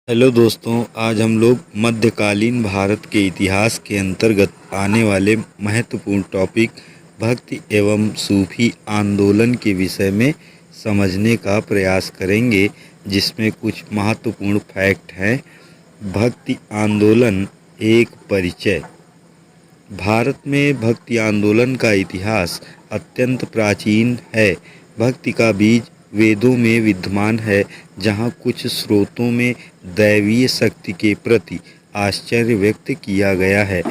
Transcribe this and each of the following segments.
Hello दोस्तों, आज हम लोग मध्यकालीन भारत के इतिहास के अंतर्गत आने वाले महत्वपूर्ण टॉपिक भक्ति एवं सूफी आंदोलन के विषय में समझने का प्रयास करेंगे, जिसमें कुछ महत्वपूर्ण फैक्ट हैं। भक्ति आंदोलन एक परिचय। भारत में भक्ति आंदोलन का इतिहास अत्यंत प्राचीन है। भक्ति का बीज वेदों में विद्यमान है, जहाँ कुछ स्रोतों में दैवीय शक्ति के प्रति आश्चर्य व्यक्त किया गया है।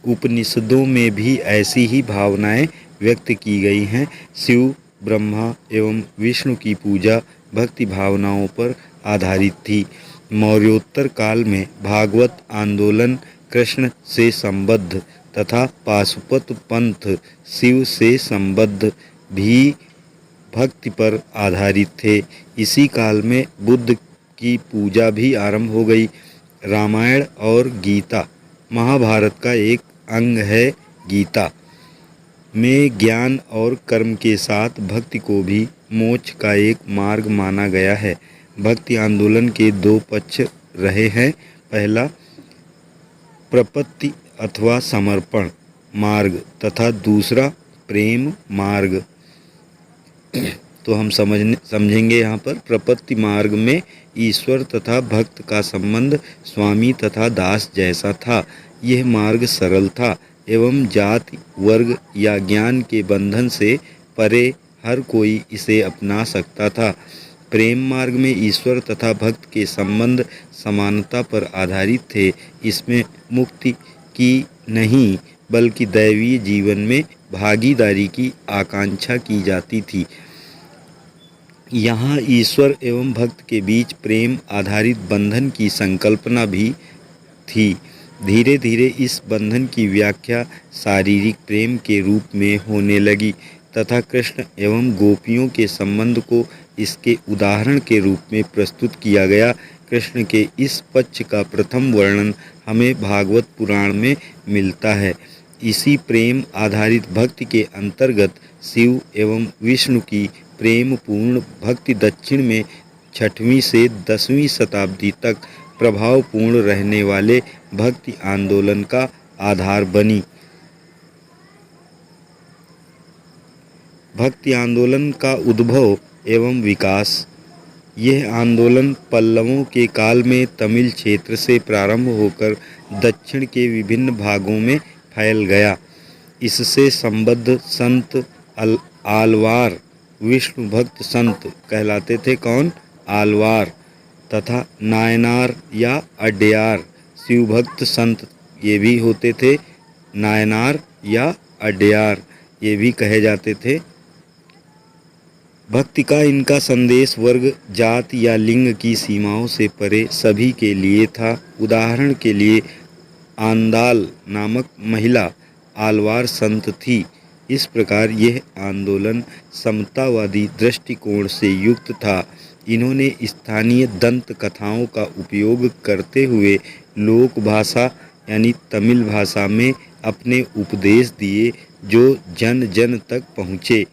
उपनिषदों में भी ऐसी ही भावनाएं व्यक्त की गई हैं। शिव, ब्रह्मा एवं विष्णु की पूजा भक्ति भावनाओं पर आधारित थी। मौर्योत्तर काल में भागवत आंदोलन कृष्ण से संबद्ध तथा पाशुपत पंथ शिव से संबद्ध भी भक्ति पर आधारित थे। इसी काल में बुद्ध की पूजा भी आरंभ हो गई। रामायण और गीता महाभारत का एक अंग है। गीता में ज्ञान और कर्म के साथ भक्ति को भी मोक्ष का एक मार्ग माना गया है। भक्ति आंदोलन के दो पक्ष रहे हैं। पहला प्रपत्ति अथवा समर्पण मार्ग तथा दूसरा प्रेम मार्ग। तो हम समझेंगे यहाँ पर प्रपत्ति मार्ग में ईश्वर तथा भक्त का संबंध स्वामी तथा दास जैसा था। यह मार्ग सरल था एवं जाति, वर्ग या ज्ञान के बंधन से परे हर कोई इसे अपना सकता था। प्रेम मार्ग में ईश्वर तथा भक्त के संबंध समानता पर आधारित थे। इसमें मुक्ति की नहीं बल्कि दैवीय जीवन में भागीदारी की आकांक्षा की जाती थी। यहाँ ईश्वर एवं भक्त के बीच प्रेम आधारित बंधन की संकल्पना भी थी। धीरे धीरे इस बंधन की व्याख्या शारीरिक प्रेम के रूप में होने लगी तथा कृष्ण एवं गोपियों के संबंध को इसके उदाहरण के रूप में प्रस्तुत किया गया। कृष्ण के इस पक्ष का प्रथम वर्णन हमें भागवत पुराण में मिलता है। इसी प्रेम आधारित भक्ति के अंतर्गत शिव एवं विष्णु की प्रेम पूर्ण भक्ति दक्षिण में 6वीं से 10वीं शताब्दी तक प्रभावपूर्ण रहने वाले भक्ति आंदोलन का आधार बनी। भक्ति आंदोलन का उद्भव एवं विकास। यह आंदोलन पल्लवों के काल में तमिल क्षेत्र से प्रारंभ होकर दक्षिण के विभिन्न भागों में फैल गया। इससे संबद्ध संत आलवार विष्णु भक्त संत कहलाते थे। कौन? आलवार। तथा नायनार या अड्यार शिव भक्त संत ये भी होते थे। नायनार या अड्यार ये भी कहे जाते थे। भक्ति का इनका संदेश वर्ग, जाति या लिंग की सीमाओं से परे सभी के लिए था। उदाहरण के लिए आंदाल नामक महिला आलवार संत थी। इस प्रकार यह आंदोलन समतावादी दृष्टिकोण से युक्त था। इन्होंने स्थानीय दंत कथाओं का उपयोग करते हुए लोक भाषा यानी तमिल भाषा में अपने उपदेश दिए, जो जन जन तक पहुँचे।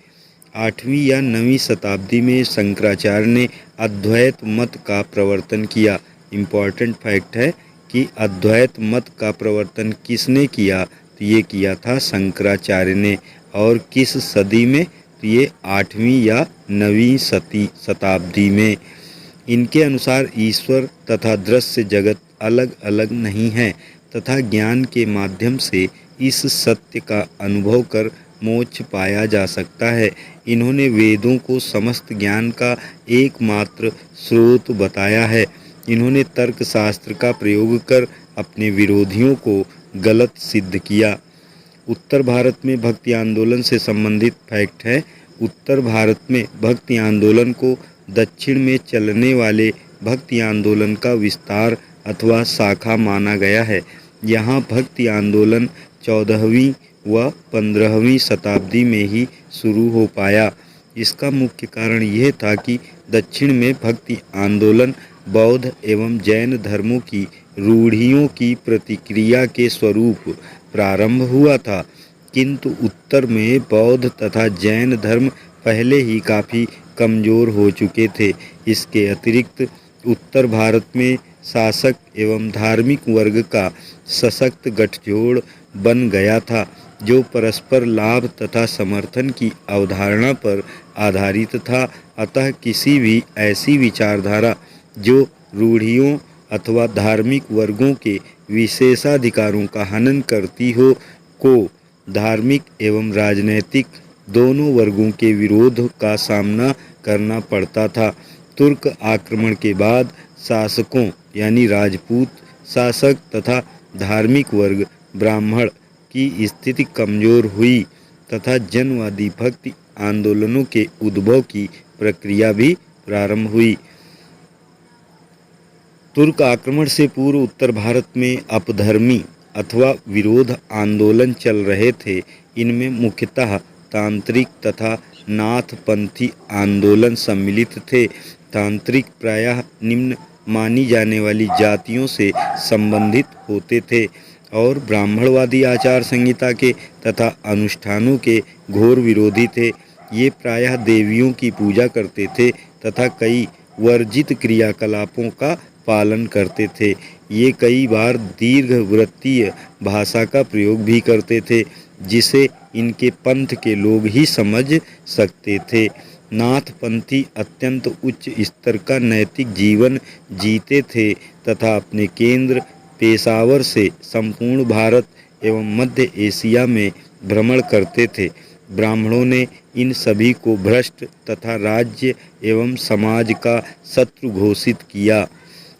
8वीं या 9वीं शताब्दी में शंकराचार्य ने अद्वैत मत का प्रवर्तन किया। इम्पॉर्टेंट फैक्ट है कि अद्वैत मत का प्रवर्तन किसने किया? तो ये किया था शंकराचार्य ने। और किस सदी में? तो ये 8वीं या 9वीं शताब्दी में। इनके अनुसार ईश्वर तथा दृश्य जगत अलग अलग नहीं है तथा ज्ञान के माध्यम से इस सत्य का अनुभव कर मोक्ष पाया जा सकता है। इन्होंने वेदों को समस्त ज्ञान का एकमात्र स्रोत बताया है। इन्होंने तर्कशास्त्र का प्रयोग कर अपने विरोधियों को गलत सिद्ध किया। उत्तर भारत में भक्ति आंदोलन से संबंधित फैक्ट है। उत्तर भारत में भक्ति आंदोलन को दक्षिण में चलने वाले भक्ति आंदोलन का विस्तार अथवा शाखा माना गया है। यहाँ भक्ति आंदोलन 14वीं व 15वीं शताब्दी में ही शुरू हो पाया। इसका मुख्य कारण यह था कि दक्षिण में भक्ति आंदोलन बौद्ध एवं जैन धर्मों की रूढ़ियों की प्रतिक्रिया के स्वरूप प्रारंभ हुआ था, किंतु उत्तर में बौद्ध तथा जैन धर्म पहले ही काफ़ी कमज़ोर हो चुके थे। इसके अतिरिक्त उत्तर भारत में शासक एवं धार्मिक वर्ग का सशक्त गठजोड़ बन गया था, जो परस्पर लाभ तथा समर्थन की अवधारणा पर आधारित था। अतः किसी भी ऐसी विचारधारा जो रूढ़ियों अथवा धार्मिक वर्गों के विशेषाधिकारों का हनन करती हो, को धार्मिक एवं राजनैतिक दोनों वर्गों के विरोध का सामना करना पड़ता था। तुर्क आक्रमण के बाद शासकों यानी राजपूत शासक तथा धार्मिक वर्ग ब्राह्मण की स्थिति कमजोर हुई तथा जनवादी भक्ति आंदोलनों के उद्भव की प्रक्रिया भी प्रारंभ हुई। तुर्क आक्रमण से पूर्व उत्तर भारत में अपधर्मी अथवा विरोध आंदोलन चल रहे थे। इनमें मुख्यतः तांत्रिक तथा नाथपंथी आंदोलन सम्मिलित थे। तांत्रिक प्रायः निम्न मानी जाने वाली जातियों से संबंधित होते थे और ब्राह्मणवादी आचार संहिता के तथा अनुष्ठानों के घोर विरोधी थे। ये प्रायः देवियों की पूजा करते थे तथा कई वर्जित क्रियाकलापों का पालन करते थे। ये कई बार दीर्घवृत्तीय भाषा का प्रयोग भी करते थे, जिसे इनके पंथ के लोग ही समझ सकते थे। नाथपंथी अत्यंत उच्च स्तर का नैतिक जीवन जीते थे तथा अपने केंद्र पेशावर से संपूर्ण भारत एवं मध्य एशिया में भ्रमण करते थे। ब्राह्मणों ने इन सभी को भ्रष्ट तथा राज्य एवं समाज का शत्रु घोषित किया।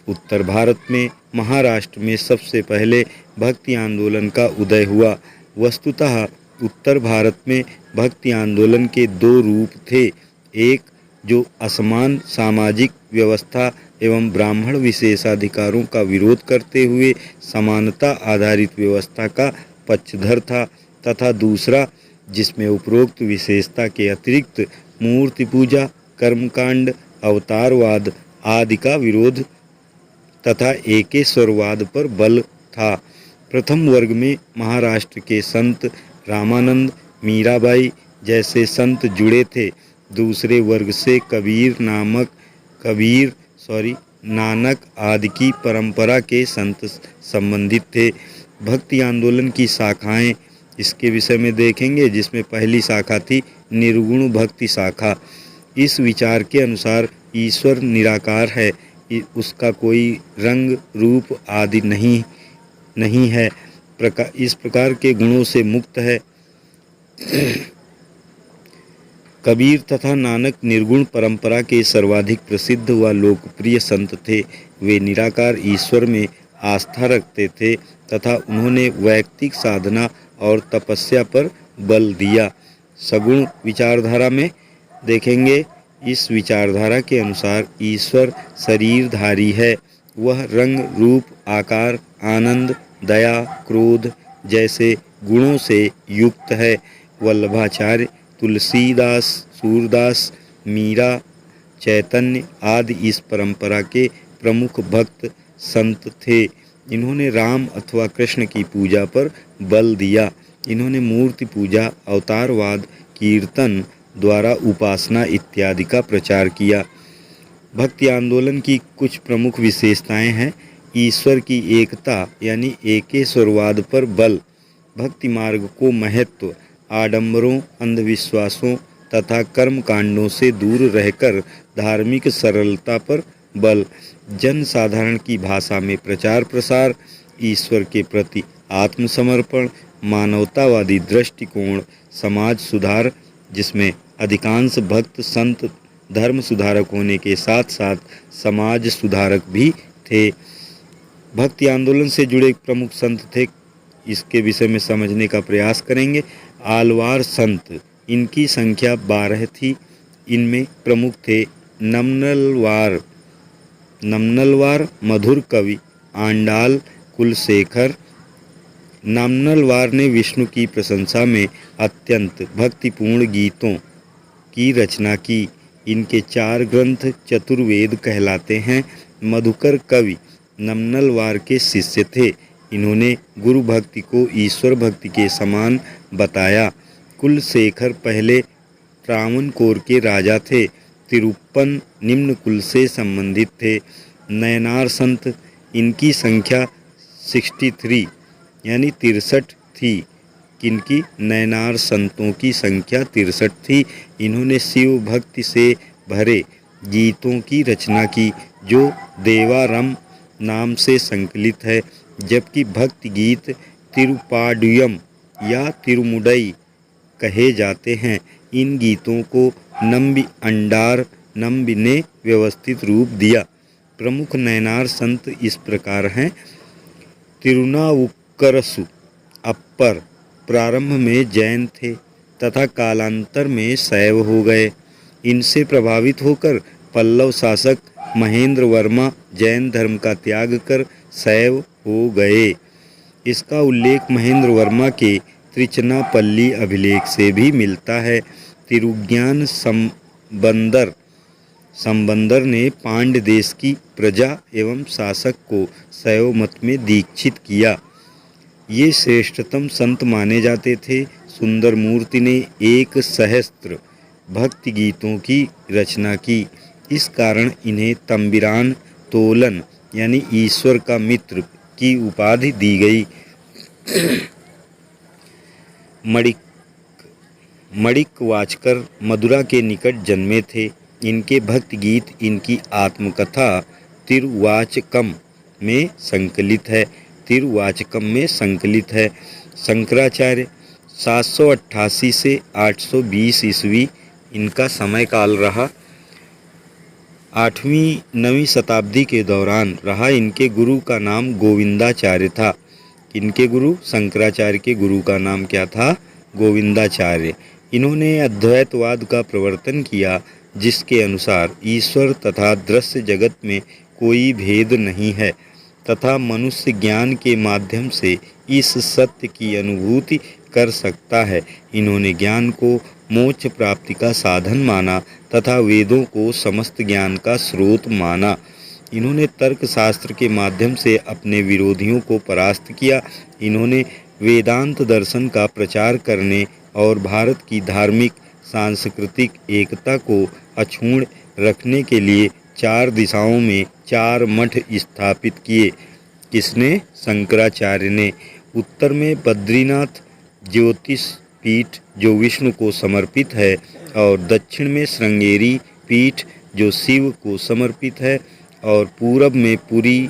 उत्तर भारत में महाराष्ट्र में सबसे पहले भक्ति आंदोलन का उदय हुआ। वस्तुतः उत्तर भारत में भक्ति आंदोलन के दो रूप थे। एक जो असमान सामाजिक व्यवस्था एवं ब्राह्मण विशेषाधिकारों का विरोध करते हुए समानता आधारित व्यवस्था का पक्षधर था, तथा दूसरा जिसमें उपरोक्त विशेषता के अतिरिक्त मूर्ति पूजा, कर्मकांड, अवतारवाद आदि का विरोध तथा एकेश्वरवाद पर बल था। प्रथम वर्ग में महाराष्ट्र के संत रामानंद, मीराबाई जैसे संत जुड़े थे। दूसरे वर्ग से नानक आदि की परंपरा के संत संबंधित थे। भक्ति आंदोलन की शाखाएं इसके विषय में देखेंगे, जिसमें पहली शाखा थी निर्गुण भक्ति शाखा। इस विचार के अनुसार ईश्वर निराकार है, उसका कोई रंग रूप आदि नहीं है, इस प्रकार के गुणों से मुक्त है। कबीर तथा नानक निर्गुण परंपरा के सर्वाधिक प्रसिद्ध व लोकप्रिय संत थे। वे निराकार ईश्वर में आस्था रखते थे तथा उन्होंने वैयक्तिक साधना और तपस्या पर बल दिया। सगुण विचारधारा में देखेंगे, इस विचारधारा के अनुसार ईश्वर शरीरधारी है। वह रंग रूप आकार आनंद दया क्रोध जैसे गुणों से युक्त है। वल्लभाचार्य, तुलसीदास, सूरदास, मीरा, चैतन्य आदि इस परंपरा के प्रमुख भक्त संत थे। इन्होंने राम अथवा कृष्ण की पूजा पर बल दिया। इन्होंने मूर्ति पूजा, अवतारवाद, कीर्तन द्वारा उपासना इत्यादि का प्रचार किया। भक्ति आंदोलन की कुछ प्रमुख विशेषताएं हैं। ईश्वर की एकता यानी एकेश्वरवाद पर बल, भक्ति मार्ग को महत्व, आडंबरों, अंधविश्वासों तथा कर्म कांडों से दूर रहकर धार्मिक सरलता पर बल, जन साधारण की भाषा में प्रचार प्रसार, ईश्वर के प्रति आत्मसमर्पण, मानवतावादी दृष्टिकोण, समाज सुधार जिसमें अधिकांश भक्त संत धर्म सुधारक होने के साथ साथ समाज सुधारक भी थे। भक्ति आंदोलन से जुड़े प्रमुख संत थे, इसके विषय में समझने का प्रयास करेंगे। आलवार संत, इनकी संख्या 12 थी। इनमें प्रमुख थे नमनलवार मधुर कवि आंडाल कुलशेखर। नमनलवार ने विष्णु की प्रशंसा में अत्यंत भक्तिपूर्ण गीतों की रचना की। इनके 4 ग्रंथ चतुर्वेद कहलाते हैं। मधुकर कवि नमनलवार के शिष्य थे। इन्होंने गुरु भक्ति को ईश्वर भक्ति के समान बताया। कुलशेखर पहले त्रावणकोर के राजा थे। तिरुप्पन निम्न कुल से संबंधित थे। नयनार संत, इनकी संख्या 63 यानी 63 थी। किनकी? नैनार संतों की संख्या 63 थी। इन्होंने शिव भक्ति से भरे गीतों की रचना की जो देवारम नाम से संकलित है, जबकि भक्ति गीत तिरुपाडुयम या तिरुमुडई कहे जाते हैं। इन गीतों को नम्बी अंडार नम्बी ने व्यवस्थित रूप दिया। प्रमुख नैनार संत इस प्रकार हैं। तिरुनावुक्करसु अप्पर प्रारंभ में जैन थे तथा कालांतर में शैव हो गए। इनसे प्रभावित होकर पल्लव शासक महेंद्र वर्मा जैन धर्म का त्याग कर शैव हो गए। इसका उल्लेख महेंद्र वर्मा के त्रिचनापल्ली अभिलेख से भी मिलता है। तिरुज्ञान संबंदर ने पांड्य देश की प्रजा एवं शासक को शैव मत में दीक्षित किया। ये श्रेष्ठतम संत माने जाते थे। सुंदर मूर्ति ने 1 सहस्त्र भक्ति गीतों की रचना की। इस कारण इन्हें तंबिरान तोलन यानी ईश्वर का मित्र की उपाधि दी गई। मणिकवाचकर मदुरा के निकट जन्मे थे। इनके भक्ति गीत इनकी आत्मकथा तिरुवाचकम में संकलित है। शंकराचार्य 788 से 820 ईस्वी इनका समय काल रहा। 8वीं-9वीं शताब्दी के दौरान रहा। इनके गुरु का नाम गोविंदाचार्य था। इनके गुरु शंकराचार्य के गुरु का नाम क्या था? गोविंदाचार्य। इन्होंने अद्वैतवाद का प्रवर्तन किया, जिसके अनुसार ईश्वर तथा दृश्य जगत में कोई भेद नहीं है तथा मनुष्य ज्ञान के माध्यम से इस सत्य की अनुभूति कर सकता है। इन्होंने ज्ञान को मोक्ष प्राप्ति का साधन माना तथा वेदों को समस्त ज्ञान का स्रोत माना। इन्होंने तर्क शास्त्र के माध्यम से अपने विरोधियों को परास्त किया। इन्होंने वेदांत दर्शन का प्रचार करने और भारत की धार्मिक सांस्कृतिक एकता को अक्षुण्ण रखने के लिए 4 दिशाओं में 4 मठ स्थापित किए। किसने? शंकराचार्य ने। उत्तर में बद्रीनाथ ज्योतिष पीठ जो विष्णु को समर्पित है और दक्षिण में श्रृंगेरी पीठ जो शिव को समर्पित है और पूरब में पुरी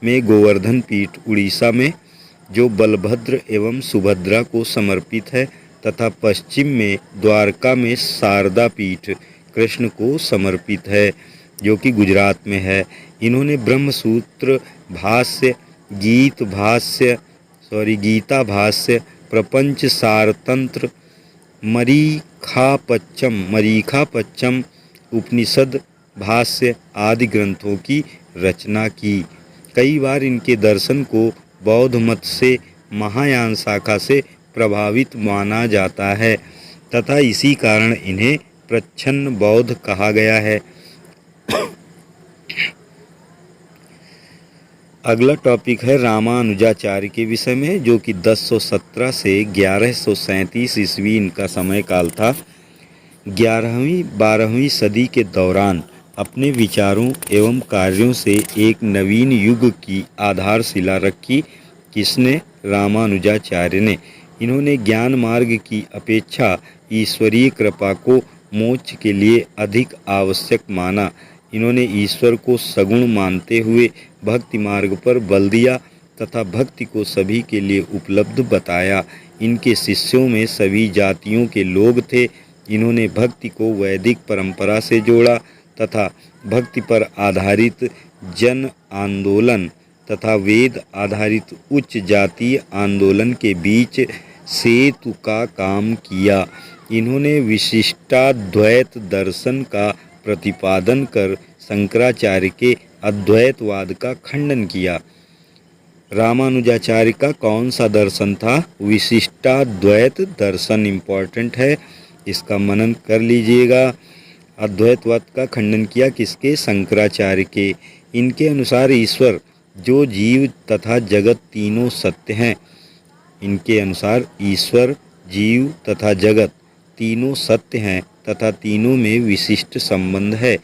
में गोवर्धन पीठ उड़ीसा में जो बलभद्र एवं सुभद्रा को समर्पित है तथा पश्चिम में द्वारका में शारदा पीठ कृष्ण को समर्पित है जो कि गुजरात में है। इन्होंने ब्रह्मसूत्र भाष्य, गीता भाष्य, प्रपंच सारतंत्र, मरीखापच्चम, उपनिषद भाष्य आदि ग्रंथों की रचना की। कई बार इनके दर्शन को बौद्ध मत से महायान शाखा से प्रभावित माना जाता है तथा इसी कारण इन्हें प्रच्छन्न बौद्ध कहा गया है। अगला टॉपिक है रामानुजाचार्य के विषय में, जो कि 1017 से 1137 ईस्वी इनका समय काल था। 11वीं-12वीं सदी के दौरान अपने विचारों एवं कार्यों से एक नवीन युग की आधारशिला रखी। किसने? रामानुजाचार्य ने। इन्होंने ज्ञान मार्ग की अपेक्षा ईश्वरीय कृपा को मोक्ष के लिए अधिक आवश्यक माना। इन्होंने ईश्वर को सगुण मानते हुए भक्ति मार्ग पर बल दिया तथा भक्ति को सभी के लिए उपलब्ध बताया। इनके शिष्यों में सभी जातियों के लोग थे। इन्होंने भक्ति को वैदिक परंपरा से जोड़ा तथा भक्ति पर आधारित जन आंदोलन तथा वेद आधारित उच्च जातीय आंदोलन के बीच सेतु का काम किया। इन्होंने विशिष्टाद्वैत दर्शन का प्रतिपादन कर शंकराचार्य के अद्वैतवाद का खंडन किया। रामानुजाचार्य का कौन सा दर्शन था? विशिष्टाद्वैत दर्शन इम्पॉर्टेंट है, इसका मनन कर लीजिएगा। अद्वैतवाद का खंडन किया किसके? शंकराचार्य के। इनके अनुसार ईश्वर जो जीव तथा जगत तीनों सत्य हैं। इनके अनुसार ईश्वर, जीव तथा जगत तीनों सत्य हैं तथा तीनों में विशिष्ट संबंध है।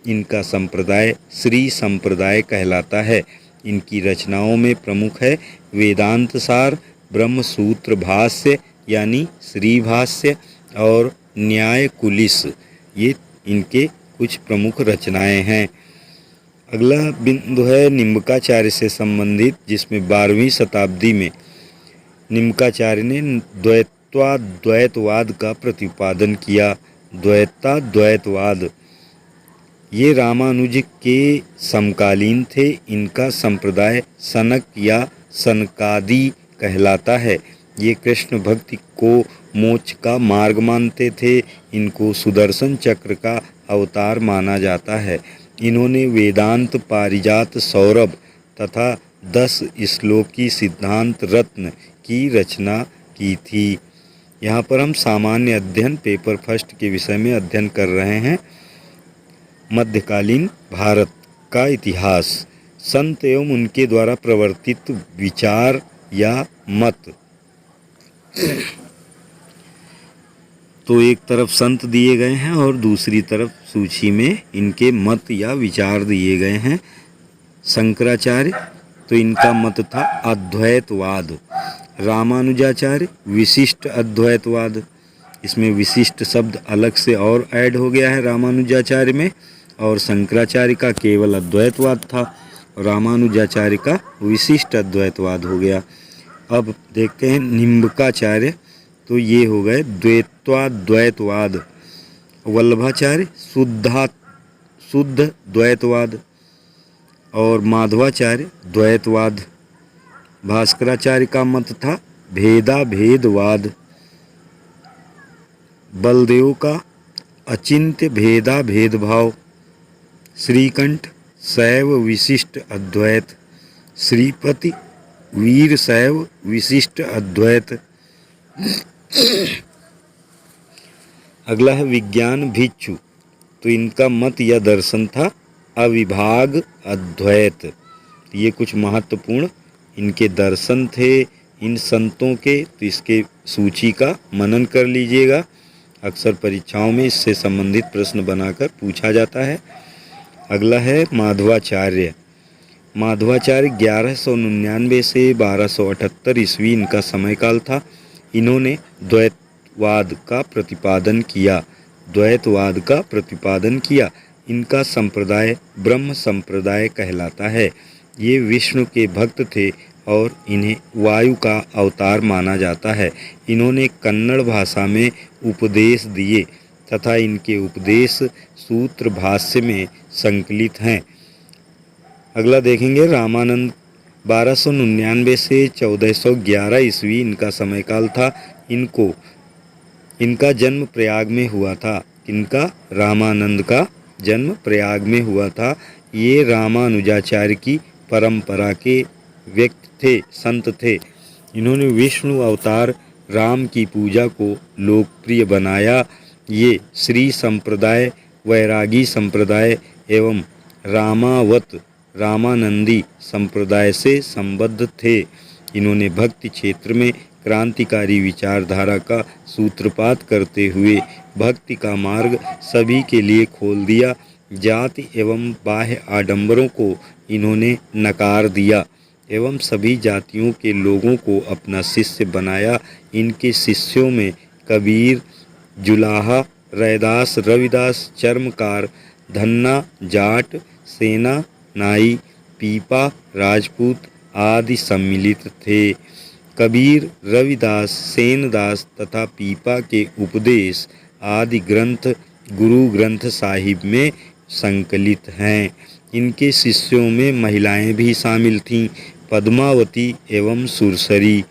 इनका संप्रदाय श्री संप्रदाय कहलाता है। इनकी रचनाओं में प्रमुख है वेदांत सार, ब्रह्मसूत्र भाष्य यानी श्री भाष्य और न्याय कुलिस। ये इनके कुछ प्रमुख रचनाएं हैं। अगला बिंदु है निम्बकाचार्य से संबंधित, जिसमें 12वीं शताब्दी में निम्बकाचार्य ने द्वैतवाद का प्रतिपादन किया। द्वैतवाद ये रामानुज के समकालीन थे। इनका संप्रदाय सनक या सनकादि कहलाता है। ये कृष्ण भक्ति को मोक्ष का मार्ग मानते थे। इनको सुदर्शन चक्र का अवतार माना जाता है। इन्होंने वेदांत पारिजात सौरभ तथा 10 श्लोकी सिद्धांत रत्न की रचना की थी। यहाँ पर हम सामान्य अध्ययन पेपर फर्स्ट के विषय में अध्ययन कर रहे हैं। मध्यकालीन भारत का इतिहास, संत एवं उनके द्वारा प्रवर्तित विचार या मत। तो एक तरफ संत दिए गए हैं और दूसरी तरफ सूची में इनके मत या विचार दिए गए हैं। शंकराचार्य, तो इनका मत था अद्वैतवाद। रामानुजाचार्य विशिष्ट अद्वैतवाद, इसमें विशिष्ट शब्द अलग से और ऐड हो गया है रामानुजाचार्य में, और शंकराचार्य का केवल अद्वैतवाद था, रामानुजाचार्य का विशिष्ट अद्वैतवाद हो गया। अब देखते हैं निम्बकाचार्य, तो ये हो गए द्वैतवाद। वल्लभाचार्य शुद्ध द्वैतवाद और माधवाचार्य द्वैतवाद। भास्कराचार्य का मत था भेदवाद। बलदेव का अचिंत्य भेदभाव। श्रीकंठ शैव विशिष्ट अद्वैत। श्रीपति वीर शैव विशिष्ट अद्वैत। अगला है विज्ञान भिक्षु, तो इनका मत या दर्शन था अविभाग अद्वैत। ये कुछ महत्वपूर्ण इनके दर्शन थे इन संतों के, तो इसके सूची का मनन कर लीजिएगा। अक्सर परीक्षाओं में इससे संबंधित प्रश्न बनाकर पूछा जाता है। अगला है माधवाचार्य। माधवाचार्य 1199 से 1278 ईस्वी इनका समयकाल था। इन्होंने द्वैतवाद का प्रतिपादन किया। इनका संप्रदाय ब्रह्म संप्रदाय कहलाता है। ये विष्णु के भक्त थे और इन्हें वायु का अवतार माना जाता है। इन्होंने कन्नड़ भाषा में उपदेश दिए तथा इनके उपदेश सूत्र भाष्य में संकलित हैं। अगला देखेंगे रामानंद। 1299 से 1411 ईस्वी इनका समयकाल था। इनका जन्म प्रयाग में हुआ था। इनका रामानंद का जन्म प्रयाग में हुआ था। ये रामानुजाचार्य की परंपरा के व्यक्ति थे, संत थे। इन्होंने विष्णु अवतार राम की पूजा को लोकप्रिय बनाया। ये श्री संप्रदाय, वैरागी संप्रदाय एवं रामानंदी संप्रदाय से संबद्ध थे। इन्होंने भक्ति क्षेत्र में क्रांतिकारी विचारधारा का सूत्रपात करते हुए भक्ति का मार्ग सभी के लिए खोल दिया। जाति एवं बाह्य आडंबरों को इन्होंने नकार दिया एवं सभी जातियों के लोगों को अपना शिष्य बनाया। इनके शिष्यों में कबीर, जुलाहा, रैदास, रविदास, चर्मकार, धन्ना, जाट, सेना, नाई, पीपा, राजपूत आदि सम्मिलित थे। कबीर, रविदास, सेनदास तथा पीपा के उपदेश आदि ग्रंथ गुरु ग्रंथ साहिब में संकलित हैं। इनके शिष्यों में महिलाएं भी शामिल थीं। पद्मावती एवं सुरसरी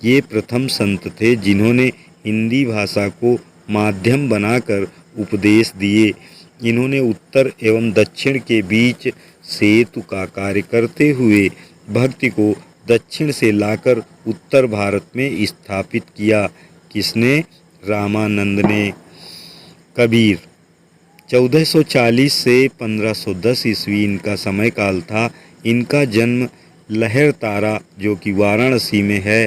ये प्रथम संत थे जिन्होंने हिंदी भाषा को माध्यम बनाकर उपदेश दिए। इन्होंने उत्तर एवं दक्षिण के बीच सेतु का कार्य करते हुए भक्ति को दक्षिण से लाकर उत्तर भारत में स्थापित किया। किसने? रामानंद ने। कबीर 1440 से 1510 ईस्वी इनका समय काल था। इनका जन्म लहर तारा जो कि वाराणसी में है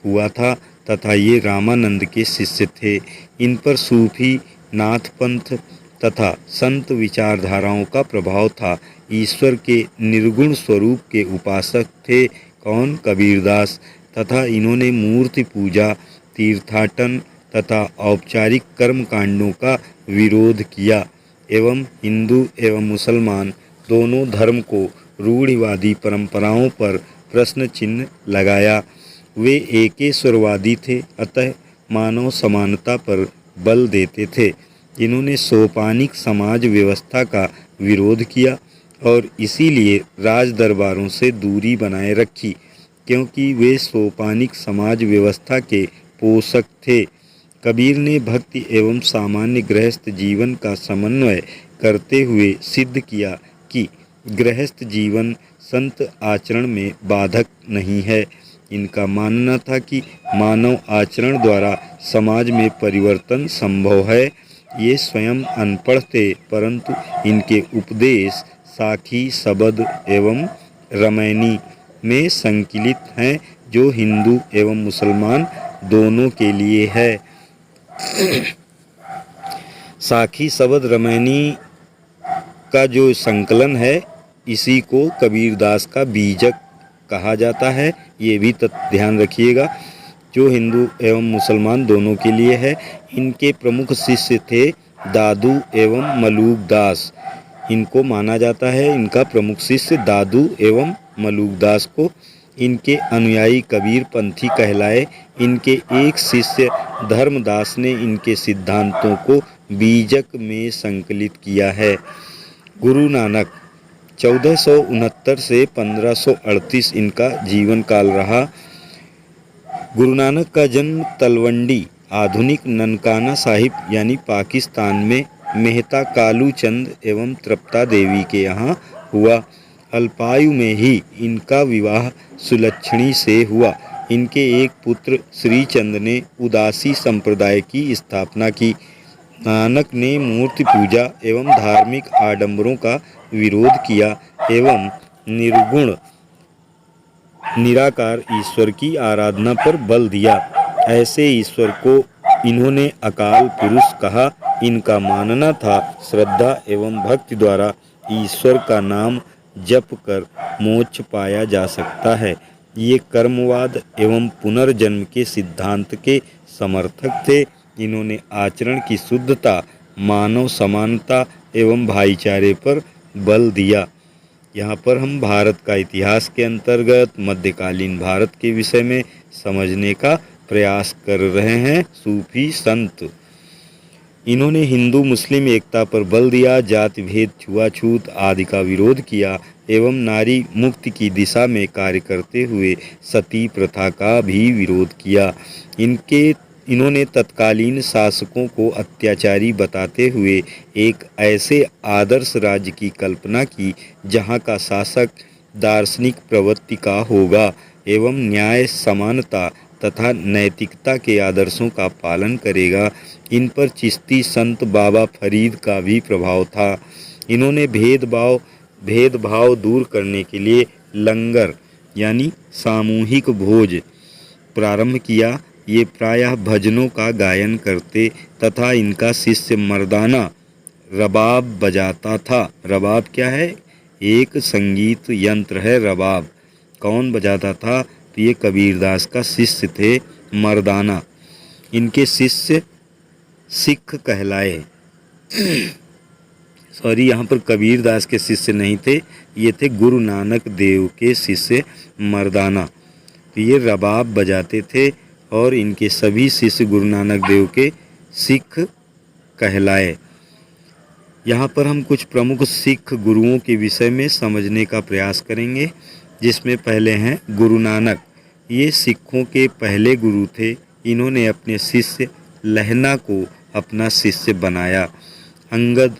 हुआ था तथा ये रामानंद के शिष्य थे। इन पर सूफी, नाथ पंथ तथा संत विचारधाराओं का प्रभाव था। ईश्वर के निर्गुण स्वरूप के उपासक थे। कौन? कबीरदास। तथा इन्होंने मूर्ति पूजा, तीर्थाटन तथा औपचारिक कर्म कांडों का विरोध किया एवं हिंदू एवं मुसलमान दोनों धर्म को रूढ़िवादी परंपराओं पर प्रश्न चिन्ह लगाया। वे एकेश्वरवादी थे, अतः मानव समानता पर बल देते थे। इन्होंने सोपानिक समाज व्यवस्था का विरोध किया और इसीलिए राज दरबारों से दूरी बनाए रखी, क्योंकि वे सोपानिक समाज व्यवस्था के पोषक थे। कबीर ने भक्ति एवं सामान्य गृहस्थ जीवन का समन्वय करते हुए सिद्ध किया कि गृहस्थ जीवन संत आचरण में बाधक नहीं है। इनका मानना था कि मानव आचरण द्वारा समाज में परिवर्तन संभव है। ये स्वयं अनपढ़ थे, परंतु इनके उपदेश साखी, शबद एवं रामायणी में संकलित हैं, जो हिंदू एवं मुसलमान दोनों के लिए है। साखी, शबद, रामायणी का जो संकलन है, इसी को कबीरदास का बीजक कहा जाता है। ये भी ध्यान रखिएगा, जो हिंदू एवं मुसलमान दोनों के लिए है। इनके प्रमुख शिष्य थे दादू एवं मलूक दास। इनको माना जाता है, इनका प्रमुख शिष्य दादू एवं मलूक दास को। इनके अनुयायी कबीर पंथी कहलाए। इनके एक शिष्य धर्मदास ने इनके सिद्धांतों को बीजक में संकलित किया है। गुरु नानक 1469 से 1538 इनका जीवन काल रहा। गुरु नानक का जन्म तलवंडी, आधुनिक ननकाना साहिब यानी पाकिस्तान में मेहता कालू चंद एवं तृप्ता देवी के यहाँ हुआ। अल्पायु में ही इनका विवाह सुलक्षणी से हुआ। इनके एक पुत्र श्रीचंद ने उदासी संप्रदाय की स्थापना की। नानक ने मूर्ति पूजा एवं धार्मिक आडंबरों का विरोध किया एवं निर्गुण निराकार ईश्वर की आराधना पर बल दिया। ऐसे ईश्वर को इन्होंने अकाल पुरुष कहा। इनका मानना था श्रद्धा एवं भक्ति द्वारा ईश्वर का नाम जप कर मोक्ष पाया जा सकता है। ये कर्मवाद एवं पुनर्जन्म के सिद्धांत के समर्थक थे। इन्होंने आचरण की शुद्धता, मानव समानता एवं भाईचारे पर बल दिया। यहाँ पर हम भारत का इतिहास के अंतर्गत मध्यकालीन भारत के विषय में समझने का प्रयास कर रहे हैं। सूफी संत, इन्होंने हिंदू मुस्लिम एकता पर बल दिया, जाति भेद, छुआछूत आदि का विरोध किया एवं नारी मुक्ति की दिशा में कार्य करते हुए सती प्रथा का भी विरोध किया। इन्होंने तत्कालीन शासकों को अत्याचारी बताते हुए एक ऐसे आदर्श राज्य की कल्पना की जहाँ का शासक दार्शनिक प्रवृत्ति का होगा एवं न्याय, समानता तथा नैतिकता के आदर्शों का पालन करेगा। इन पर चिश्ती संत बाबा फरीद का भी प्रभाव था। इन्होंने भेदभाव दूर करने के लिए लंगर यानी सामूहिक भोज प्रारंभ किया। ये प्रायः भजनों का गायन करते तथा इनका शिष्य मर्दाना रबाब बजाता था। रबाब क्या है? एक संगीत यंत्र है रबाब। कौन बजाता था? तो ये कबीरदास का शिष्य थे मर्दाना। इनके शिष्य सिख कहलाए। सॉरी, यहाँ पर कबीरदास के शिष्य नहीं थे, ये थे गुरु नानक देव के शिष्य मर्दाना। तो ये रबाब बजाते थे और इनके सभी शिष्य गुरु नानक देव के सिख कहलाए। यहाँ पर हम कुछ प्रमुख सिख गुरुओं के विषय में समझने का प्रयास करेंगे, जिसमें पहले हैं गुरु नानक। ये सिखों के पहले गुरु थे। इन्होंने अपने शिष्य लहना को अपना शिष्य बनाया। अंगद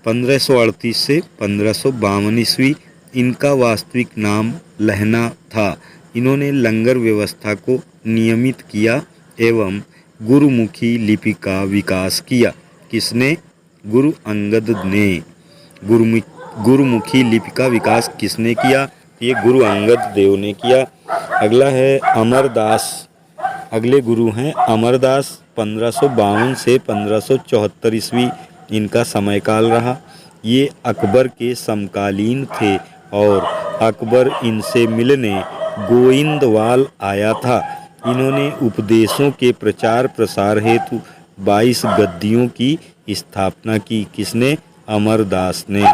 1538 से 1552 ईस्वी इनका वास्तविक नाम लहना था। इन्होंने लंगर व्यवस्था को नियमित किया एवं गुरुमुखी लिपि का विकास किया। किसने? गुरु अंगद ने। गुरुमुखी लिपि का विकास किसने किया? ये गुरु अंगद देव ने किया। अगला है अमरदास। अगले गुरु हैं अमरदास। 1552 से 1574 ईस्वी इनका समय काल रहा। ये अकबर के समकालीन थे और अकबर इनसे मिलने गोइंदवाल आया था। इन्होंने उपदेशों के प्रचार प्रसार हेतु 22 गद्दियों की स्थापना की। किसने? अमरदास ने।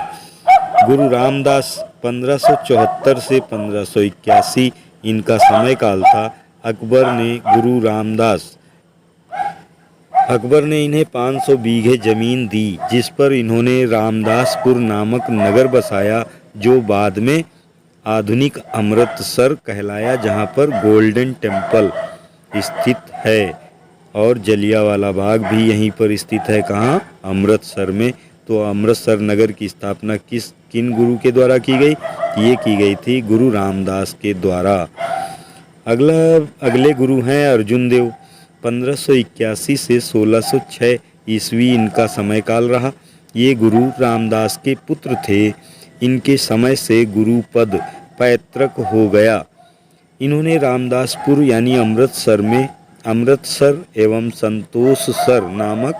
गुरु रामदास 1574 से 1581 इनका समय काल था। अकबर ने इन्हें 500 बीघे जमीन दी, जिस पर इन्होंने रामदासपुर नामक नगर बसाया, जो बाद में आधुनिक अमृतसर कहलाया, जहां पर गोल्डन टेम्पल स्थित है और जलियांवाला बाग भी यहीं पर स्थित है। कहाँ? अमृतसर में। तो अमृतसर नगर की स्थापना किन गुरु के द्वारा की गई? ये की गई थी गुरु रामदास के द्वारा। अगले गुरु हैं अर्जुन देव। 1581 से 1606 ईस्वी इनका समय काल रहा। ये गुरु रामदास के पुत्र थे। इनके समय से गुरु पद पैतृक हो गया। इन्होंने रामदासपुर यानी अमृतसर एवं संतोषसर नामक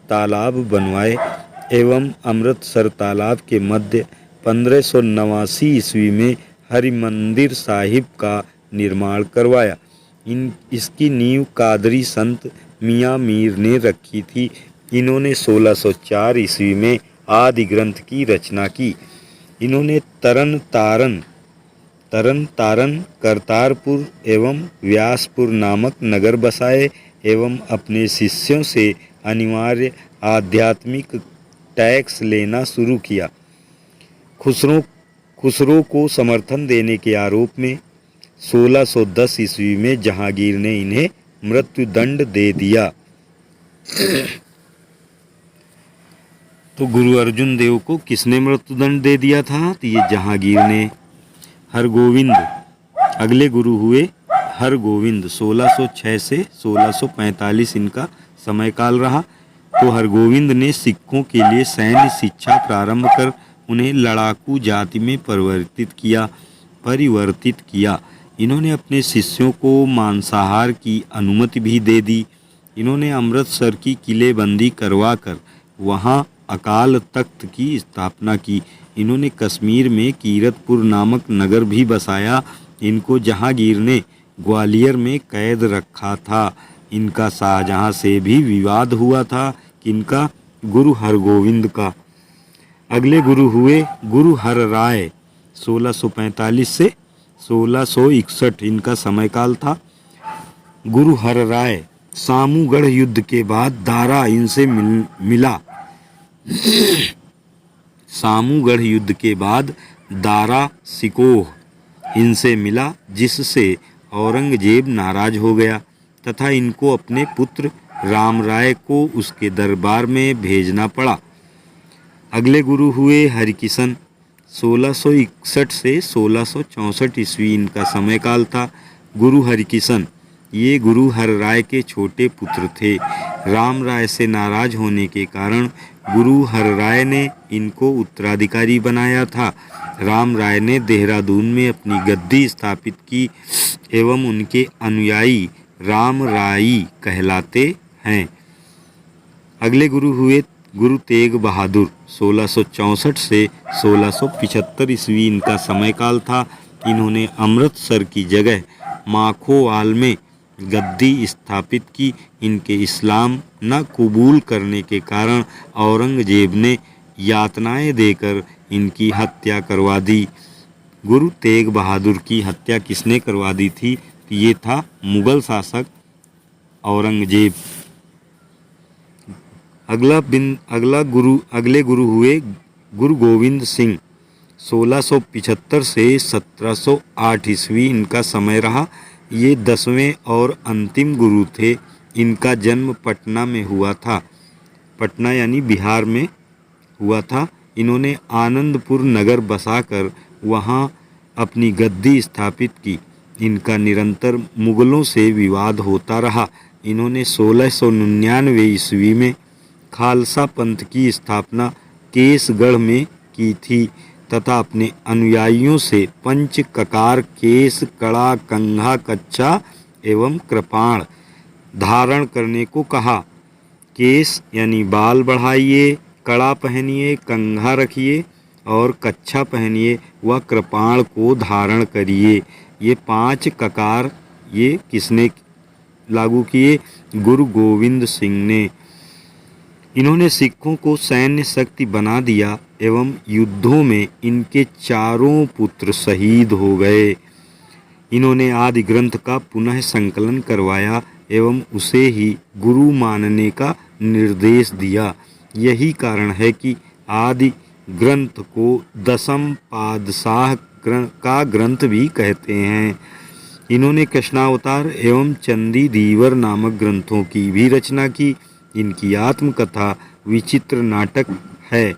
तालाब बनवाए एवं अमृतसर तालाब के मध्य 1589 ईस्वी में हरिमंदिर साहिब का निर्माण करवाया। इसकी नींव कादरी संत मियाँ मीर ने रखी थी। इन्होंने 1604 ईस्वी में आदि ग्रंथ की रचना की। इन्होंने तरन तारन करतारपुर एवं व्यासपुर नामक नगर बसाए एवं अपने शिष्यों से अनिवार्य आध्यात्मिक टैक्स लेना शुरू किया। खुसरो को समर्थन देने के आरोप में 1610 ईस्वी में जहांगीर ने इन्हें मृत्युदंड दे दिया। तो गुरु अर्जुन देव को किसने मृत्युदंड दे दिया था? तो ये जहांगीर ने। हरगोविंद अगले गुरु हुए हरगोविंद। 1606 से 1645 इनका समय काल रहा। तो हरगोविंद ने सिखों के लिए सैन्य शिक्षा प्रारंभ कर उन्हें लड़ाकू जाति में परिवर्तित किया। इन्होंने अपने शिष्यों को मांसाहार की अनुमति भी दे दी। इन्होंने अमृतसर की किलेबंदी करवाकर वहां अकाल तख्त की स्थापना की। इन्होंने कश्मीर में कीरतपुर नामक नगर भी बसाया। इनको जहांगीर ने ग्वालियर में कैद रखा था। इनका शाहजहां से भी विवाद हुआ था। किनका? गुरु हरगोविंद का। अगले गुरु हुए गुरु हरराय। 1645 से 1661 इनका समय काल था। गुरु हरराय सामूगढ़ युद्ध के बाद दारा इनसे मिला। सामूगढ़ युद्ध के बाद दारा सिकोह इनसे मिला, जिससे औरंगजेब नाराज हो गया तथा इनको अपने पुत्र राम राय को उसके दरबार में भेजना पड़ा। अगले गुरु हुए हरिकिशन। 1661 से 1664 ईस्वी इनका समय काल था। गुरु हरिकिशन ये गुरु हरराय के छोटे पुत्र थे। राम राय से नाराज होने के कारण गुरु हरराय ने इनको उत्तराधिकारी बनाया था। राम राय ने देहरादून में अपनी गद्दी स्थापित की एवं उनके अनुयायी राम राई कहलाते हैं। अगले गुरु हुए गुरु तेग बहादुर। 1664 से 1675 ईस्वी इनका समय काल था। इन्होंने अमृतसर की जगह माखोवाल में गद्दी स्थापित की। इनके इस्लाम न कबूल करने के कारण औरंगजेब ने यातनाएं देकर इनकी हत्या करवा दी। गुरु तेग बहादुर की हत्या किसने करवा दी थी? ये था मुगल शासक औरंगजेब। अगले गुरु हुए गुरु गोविंद सिंह। 1675 से 1708 ईस्वी इनका समय रहा। ये 10वें और अंतिम गुरु थे। इनका जन्म पटना में हुआ था। पटना यानी बिहार में हुआ था। इन्होंने आनंदपुर नगर बसाकर वहां अपनी गद्दी स्थापित की। इनका निरंतर मुगलों से विवाद होता रहा। इन्होंने 1699 ईस्वी में खालसा पंथ की स्थापना केसगढ़ में की थी तथा अपने अनुयायियों से पंच ककार, केस, कड़ा, कंघा, कच्छा एवं कृपाण धारण करने को कहा। केस यानी बाल बढ़ाइए, कड़ा पहनिए, कंघा रखिए और कच्छा पहनिए व कृपाण को धारण करिए। ये 5 ककार ये किसने लागू किए? गुरु गोविंद सिंह ने। इन्होंने सिखों को सैन्य शक्ति बना दिया एवं युद्धों में इनके चारों पुत्र शहीद हो गए। इन्होंने आदि ग्रंथ का पुनः संकलन करवाया एवं उसे ही गुरु मानने का निर्देश दिया। यही कारण है कि आदि ग्रंथ को दसम पातशाह का ग्रंथ भी कहते हैं। इन्होंने कृष्णावतार एवं चंदी दीवर नामक ग्रंथों की भी रचना की। इनकी आत्मकथा विचित्र नाटक है।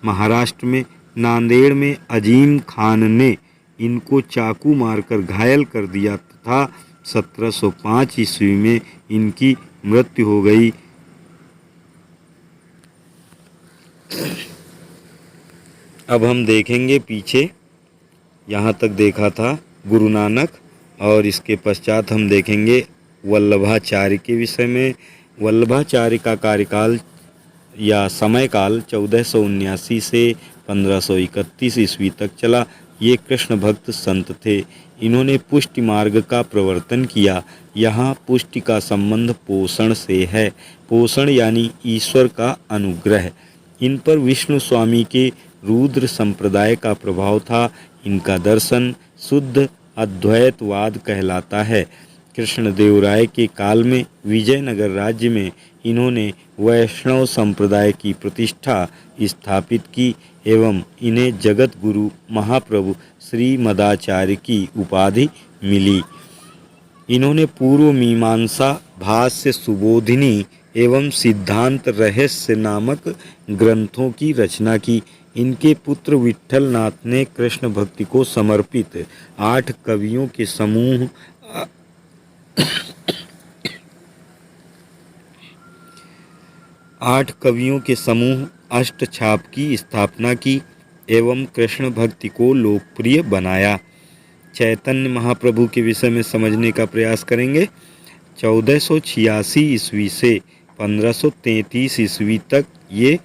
महाराष्ट्र में नांदेड़ में अजीम खान ने इनको चाकू मारकर घायल कर दिया तथा 1705 ईस्वी में इनकी मृत्यु हो गई। अब हम देखेंगे पीछे, यहाँ तक देखा था गुरु नानक और इसके पश्चात हम देखेंगे वल्लभाचार्य के विषय में। वल्लभाचार्य का कार्यकाल या समयकाल 1479 से 1531 ईस्वी तक चला। ये कृष्ण भक्त संत थे। इन्होंने पुष्टि मार्ग का प्रवर्तन किया। यहाँ पुष्टि का संबंध पोषण से है। पोषण यानी ईश्वर का अनुग्रह। इन पर विष्णु स्वामी के रुद्र संप्रदाय का प्रभाव था। इनका दर्शन शुद्ध अद्वैतवाद कहलाता है। कृष्णदेवराय के काल में विजयनगर राज्य में इन्होंने वैष्णव संप्रदाय की प्रतिष्ठा स्थापित की एवं इन्हें जगत गुरु महाप्रभु श्री मदाचार्य की उपाधि मिली। इन्होंने पूर्व मीमांसा, भाष्य सुबोधिनी एवं सिद्धांत रहस्य नामक ग्रंथों की रचना की। इनके पुत्र विट्ठल नाथ ने कृष्ण भक्ति को समर्पित 8 कवियों के समूह अष्टछाप की स्थापना की एवं कृष्ण भक्ति को लोकप्रिय बनाया। चैतन्य महाप्रभु के विषय में समझने का प्रयास करेंगे। 1486 ईस्वी से 1533 ईस्वी तक ये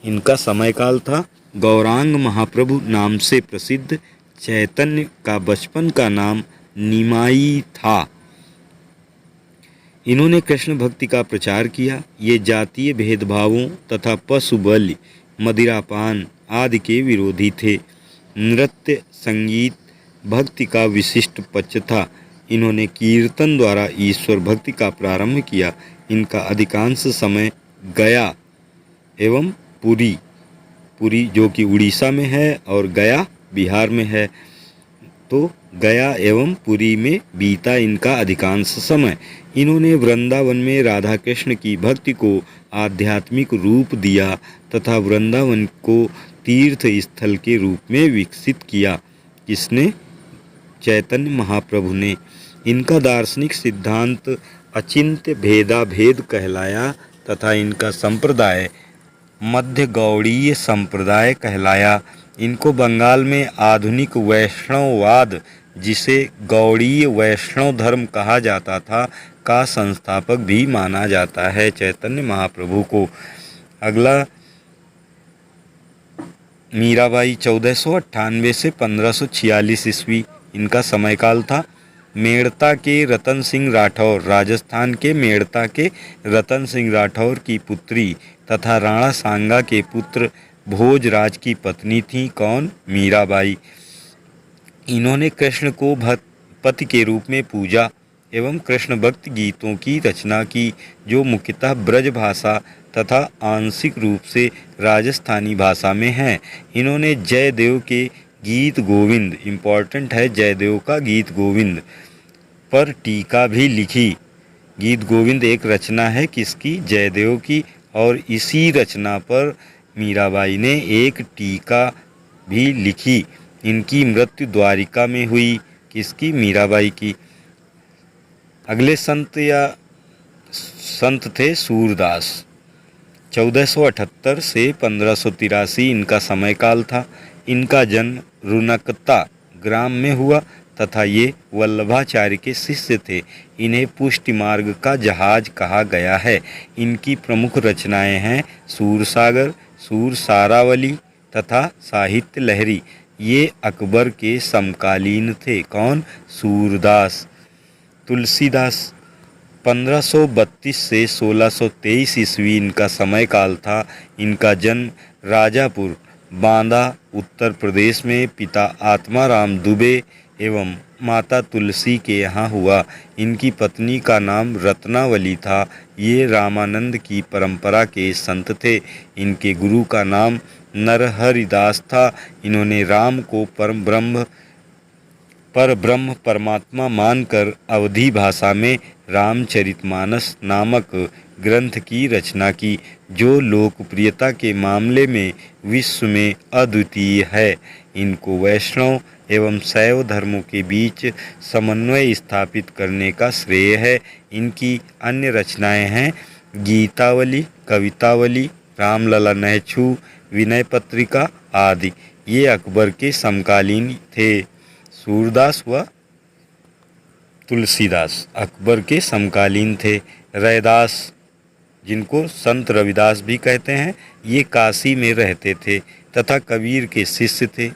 इनका समयकाल था। गौरांग महाप्रभु नाम से प्रसिद्ध चैतन्य का बचपन का नाम निमाई था। इन्होंने कृष्ण भक्ति का प्रचार किया। ये जातीय भेदभावों तथा पशु बलि, मदिरापान आदि के विरोधी थे। नृत्य, संगीत भक्ति का विशिष्ट पक्ष था। इन्होंने कीर्तन द्वारा ईश्वर भक्ति का प्रारंभ किया। इनका अधिकांश समय गया एवं पुरी जो कि उड़ीसा में है और गया बिहार में है, तो गया एवं पुरी में बीता इनका अधिकांश समय। इन्होंने वृंदावन में राधा कृष्ण की भक्ति को आध्यात्मिक रूप दिया तथा वृंदावन को तीर्थ स्थल के रूप में विकसित किया। किसने? चैतन्य महाप्रभु ने। इनका दार्शनिक सिद्धांत अचिंत्य भेदाभेद कहलाया तथा इनका संप्रदाय मध्य गौड़ीय संप्रदाय कहलाया। इनको बंगाल में आधुनिक वैष्णववाद, जिसे गौड़ीय वैष्णव धर्म कहा जाता था, का संस्थापक भी माना जाता है चैतन्य महाप्रभु को। अगला मीराबाई 1498 से 1546 ईस्वी इनका समयकाल था। मेड़ता के रतन सिंह राठौर, राजस्थान के मेड़ता के रतन सिंह राठौर की पुत्री तथा राणा सांगा के पुत्र भोजराज की पत्नी थी। कौन? मीराबाई। इन्होंने कृष्ण को पति के रूप में पूजा एवं कृष्ण भक्त गीतों की रचना की, जो मुख्यतः ब्रज भाषा तथा आंशिक रूप से राजस्थानी भाषा में हैं। इन्होंने जयदेव के गीत गोविंद, इम्पॉर्टेंट है जयदेव का गीत गोविंद, पर टीका भी लिखी। गीत गोविंद एक रचना है किसकी? जयदेव की। और इसी रचना पर मीराबाई ने एक टीका भी लिखी। इनकी मृत्यु द्वारिका में हुई। किसकी? मीराबाई की। अगले संत थे सूरदास। 1478 से 1583 इनका समयकाल था। इनका जन्म रुनकता ग्राम में हुआ तथा ये वल्लभाचार्य के शिष्य थे। इन्हें पुष्टि मार्ग का जहाज कहा गया है। इनकी प्रमुख रचनाएं हैं सूरसागर, सूरसारावली तथा साहित्य लहरी। ये अकबर के समकालीन थे। कौन? सूरदास। तुलसीदास 1532 से 1623 ईस्वी इनका समय काल था। इनका जन्म राजापुर, बांदा, उत्तर प्रदेश में पिता आत्माराम दुबे एवं माता तुलसी के यहाँ हुआ। इनकी पत्नी का नाम रत्नावली था। ये रामानंद की परंपरा के संत थे। इनके गुरु का नाम नरहरिदास था। इन्होंने राम को पर ब्रह्म परमात्मा मानकर अवधी भाषा में रामचरितमानस नामक ग्रंथ की रचना की, जो लोकप्रियता के मामले में विश्व में अद्वितीय है। इनको वैष्णव एवं शैव धर्मों के बीच समन्वय स्थापित करने का श्रेय है। इनकी अन्य रचनाएं हैं गीतावली, कवितावली, रामलला नहछू, विनय पत्रिका आदि। ये अकबर के समकालीन थे। सूरदास व तुलसीदास अकबर के समकालीन थे। रैदास, जिनको संत रविदास भी कहते हैं, ये काशी में रहते थे तथा कबीर के शिष्य थे।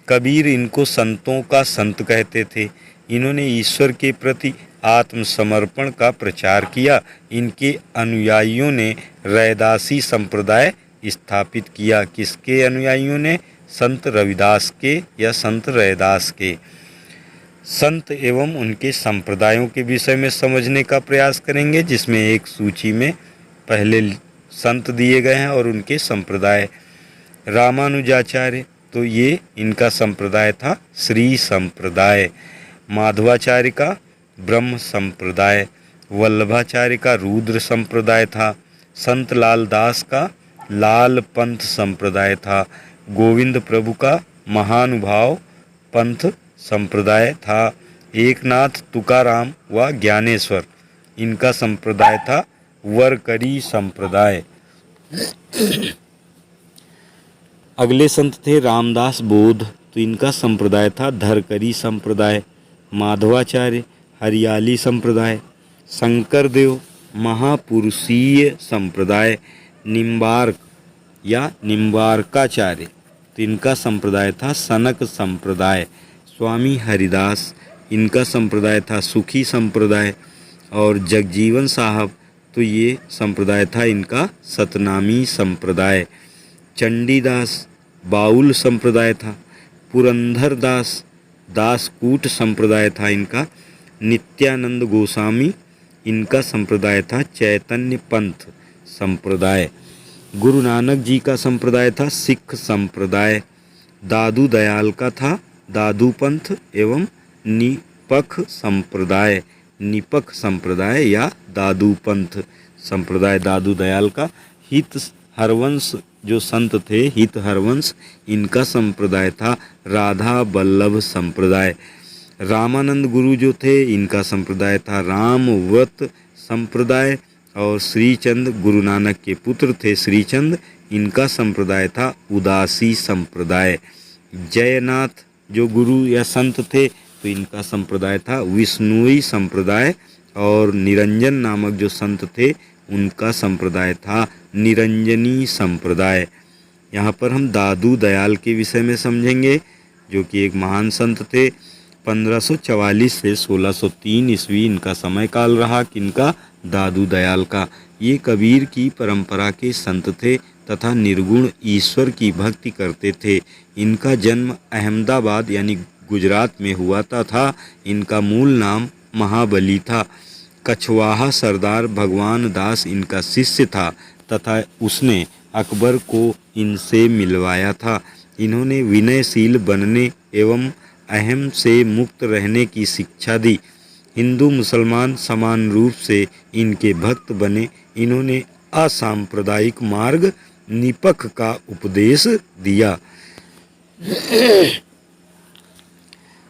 कबीर इनको संतों का संत कहते थे। इन्होंने ईश्वर के प्रति आत्मसमर्पण का प्रचार किया। इनके अनुयायियों ने रैदासी संप्रदाय स्थापित किया। किसके अनुयायियों ने? संत रविदास के या संत रैदास के। संत एवं उनके संप्रदायों के विषय में समझने का प्रयास करेंगे, जिसमें एक सूची में पहले संत दिए गए हैं और उनके संप्रदाय। रामानुजाचार्य, तो ये इनका संप्रदाय था श्री संप्रदाय। माधवाचार्य का ब्रह्म संप्रदाय। वल्लभाचार्य का रुद्र संप्रदाय था। संत लाल दास का लाल पंथ संप्रदाय था। गोविंद प्रभु का महानुभाव पंथ संप्रदाय था। एकनाथ, तुकाराम व ज्ञानेश्वर, इनका संप्रदाय था वरकरी संप्रदाय। अगले संत थे रामदास बोध, तो इनका संप्रदाय था धरकरी संप्रदाय। माधवाचार्य हरियाली संप्रदाय। शंकरदेव महापुरुषीय संप्रदाय। निम्बार्क या निम्बार्काचार्य, तो इनका संप्रदाय था सनक संप्रदाय। स्वामी हरिदास, इनका संप्रदाय था सुखी संप्रदाय। और जगजीवन साहब, तो ये संप्रदाय था इनका सतनामी संप्रदाय। चंडीदास बाउल संप्रदाय था। पुरंदरदास दासकूट संप्रदाय था इनका। नित्यानंद गोस्वामी, इनका संप्रदाय था चैतन्य पंथ संप्रदाय। गुरु नानक जी का संप्रदाय था सिख संप्रदाय। दादू दयाल का था दादू पंथ एवं निपख संप्रदाय। निपख संप्रदाय या दादू पंथ संप्रदाय दादू दयाल का। हित हरवंश जो संत थे, हित हरवंश, इनका संप्रदाय था राधा बल्लभ संप्रदाय। रामानंद गुरु जो थे, इनका संप्रदाय था रामव्रत संप्रदाय। और श्रीचंद, गुरु नानक के पुत्र थे श्रीचंद, इनका संप्रदाय था उदासी संप्रदाय। जयनाथ जो गुरु या संत थे, तो इनका संप्रदाय था विष्णुई संप्रदाय। और निरंजन नामक जो संत थे, उनका संप्रदाय था निरंजनी संप्रदाय। यहाँ पर हम दादू दयाल के विषय में समझेंगे, जो कि एक महान संत थे। 1544 से 1603 ईस्वी इनका समय काल रहा। किनका? दादू दयाल का। ये कबीर की परंपरा के संत थे तथा निर्गुण ईश्वर की भक्ति करते थे। इनका जन्म अहमदाबाद यानी गुजरात में हुआ था। इनका मूल नाम महाबली था। कछवाहा सरदार भगवान दास इनका शिष्य था तथा उसने अकबर को इनसे मिलवाया था। इन्होंने विनयशील बनने एवं अहम से मुक्त रहने की शिक्षा दी। हिंदू मुसलमान समान रूप से इनके भक्त बने। इन्होंने असांप्रदायिक मार्ग निपख का उपदेश दिया।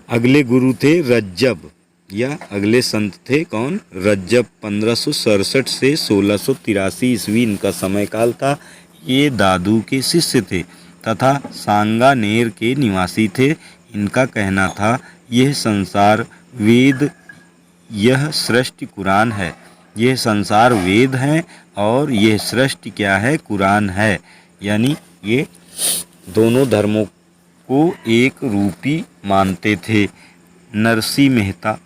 अगले गुरु थे रज्जब या अगले संत थे कौन? रज्जब। 1567 से 1683 ईस्वी इनका समय काल था। ये दादू के शिष्य थे तथा सांगानेर के निवासी थे। इनका कहना था यह संसार वेद, यह सृष्टि कुरान है। यह संसार वेद है और यह सृष्टि क्या है, कुरान है। यानी ये दोनों धर्मों को एक रूपी मानते थे। नरसिंह मेहता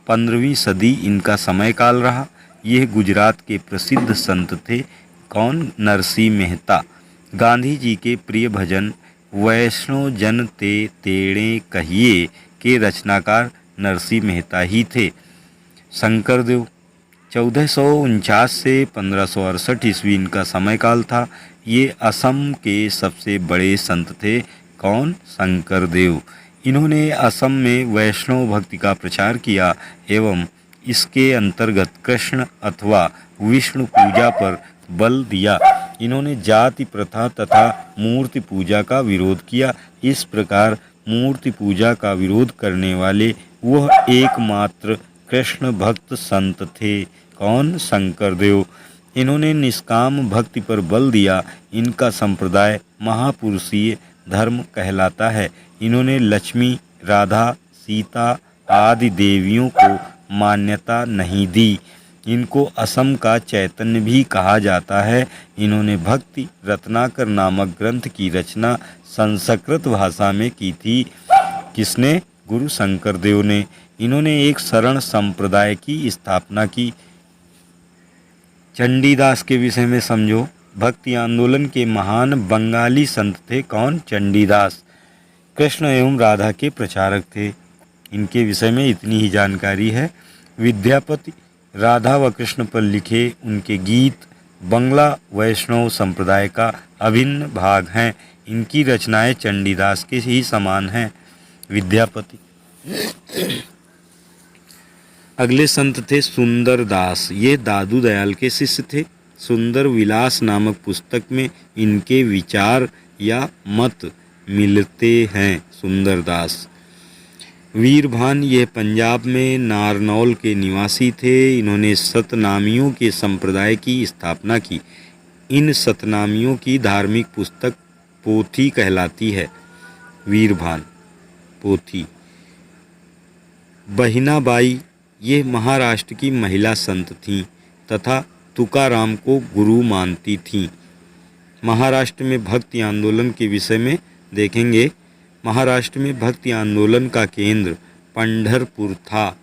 15वीं सदी इनका समय काल रहा। यह गुजरात के प्रसिद्ध संत थे। कौन? नरसिंह मेहता। गांधी जी के प्रिय भजन वैष्णो जन ते तेड़े कहिए के रचनाकार नरसिंह मेहता ही थे। शंकरदेव 1449 से 1568 ईस्वी इनका समय काल था। ये असम के सबसे बड़े संत थे। कौन? शंकरदेव। इन्होंने असम में वैष्णव भक्ति का प्रचार किया एवं इसके अंतर्गत कृष्ण अथवा विष्णु पूजा पर बल दिया। इन्होंने जाति प्रथा तथा मूर्ति पूजा का विरोध किया। इस प्रकार मूर्ति पूजा का विरोध करने वाले वह एकमात्र कृष्ण भक्त संत थे। कौन? शंकरदेव। इन्होंने निष्काम भक्ति पर बल दिया। इनका संप्रदाय महापुरुषीय धर्म कहलाता है। इन्होंने लक्ष्मी, राधा, सीता आदि देवियों को मान्यता नहीं दी। इनको असम का चैतन्य भी कहा जाता है। इन्होंने भक्ति रत्नाकर नामक ग्रंथ की रचना संस्कृत भाषा में की थी। किसने? गुरु शंकरदेव ने। इन्होंने एक शरण संप्रदाय की स्थापना की। चंडीदास के विषय में समझो। भक्ति आंदोलन के महान बंगाली संत थे। कौन? चंडीदास। कृष्ण एवं राधा के प्रचारक थे। इनके विषय में इतनी ही जानकारी है। विद्यापति राधा व कृष्ण पर लिखे उनके गीत बंगला वैष्णव संप्रदाय का अभिन्न भाग हैं। इनकी रचनाएं चंडीदास के ही समान हैं। विद्यापति। अगले संत थे सुंदर दास। ये दादू दयाल के शिष्य थे। सुंदर विलास नामक पुस्तक में इनके विचार या मत मिलते हैं। सुंदर दास। वीरभान ये पंजाब में नारनौल के निवासी थे। इन्होंने सतनामियों के संप्रदाय की स्थापना की। इन सतनामियों की धार्मिक पुस्तक पोथी कहलाती है। वीरभान पोथी। बहिनाबाई ये महाराष्ट्र की महिला संत थीं तथा तुकाराम को गुरु मानती थीं। महाराष्ट्र में भक्ति आंदोलन के विषय में देखेंगे। महाराष्ट्र में भक्ति आंदोलन का केंद्र पंढरपुर था।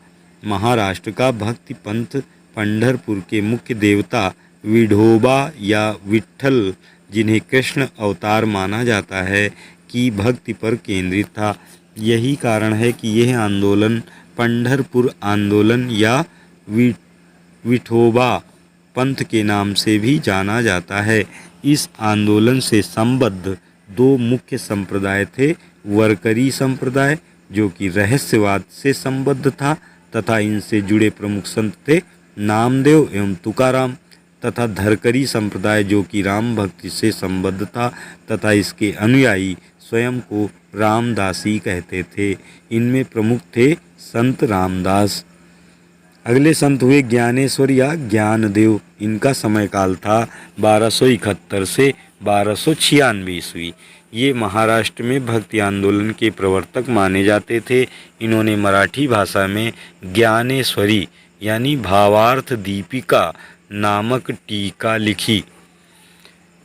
महाराष्ट्र का भक्ति पंथ पंढरपुर के मुख्य देवता विठोबा या विट्ठल, जिन्हें कृष्ण अवतार माना जाता है, की भक्ति पर केंद्रित था। यही कारण है कि यह आंदोलन पंढरपुर आंदोलन या विठोबा पंथ के नाम से भी जाना जाता है। इस आंदोलन से संबद्ध दो मुख्य संप्रदाय थे। वरकरी संप्रदाय जो कि रहस्यवाद से संबद्ध था तथा इनसे जुड़े प्रमुख संत थे नामदेव एवं तुकाराम, तथा धरकरी संप्रदाय जो कि राम भक्ति से संबद्ध था तथा इसके अनुयायी स्वयं को रामदासी कहते थे। इनमें प्रमुख थे संत रामदास। अगले संत हुए ज्ञानेश्वर या ज्ञानदेव। इनका समय काल था 1271 से 1296 ईस्वी। ये महाराष्ट्र में भक्ति आंदोलन के प्रवर्तक माने जाते थे। इन्होंने मराठी भाषा में ज्ञानेश्वरी यानी भावार्थ दीपिका नामक टीका लिखी।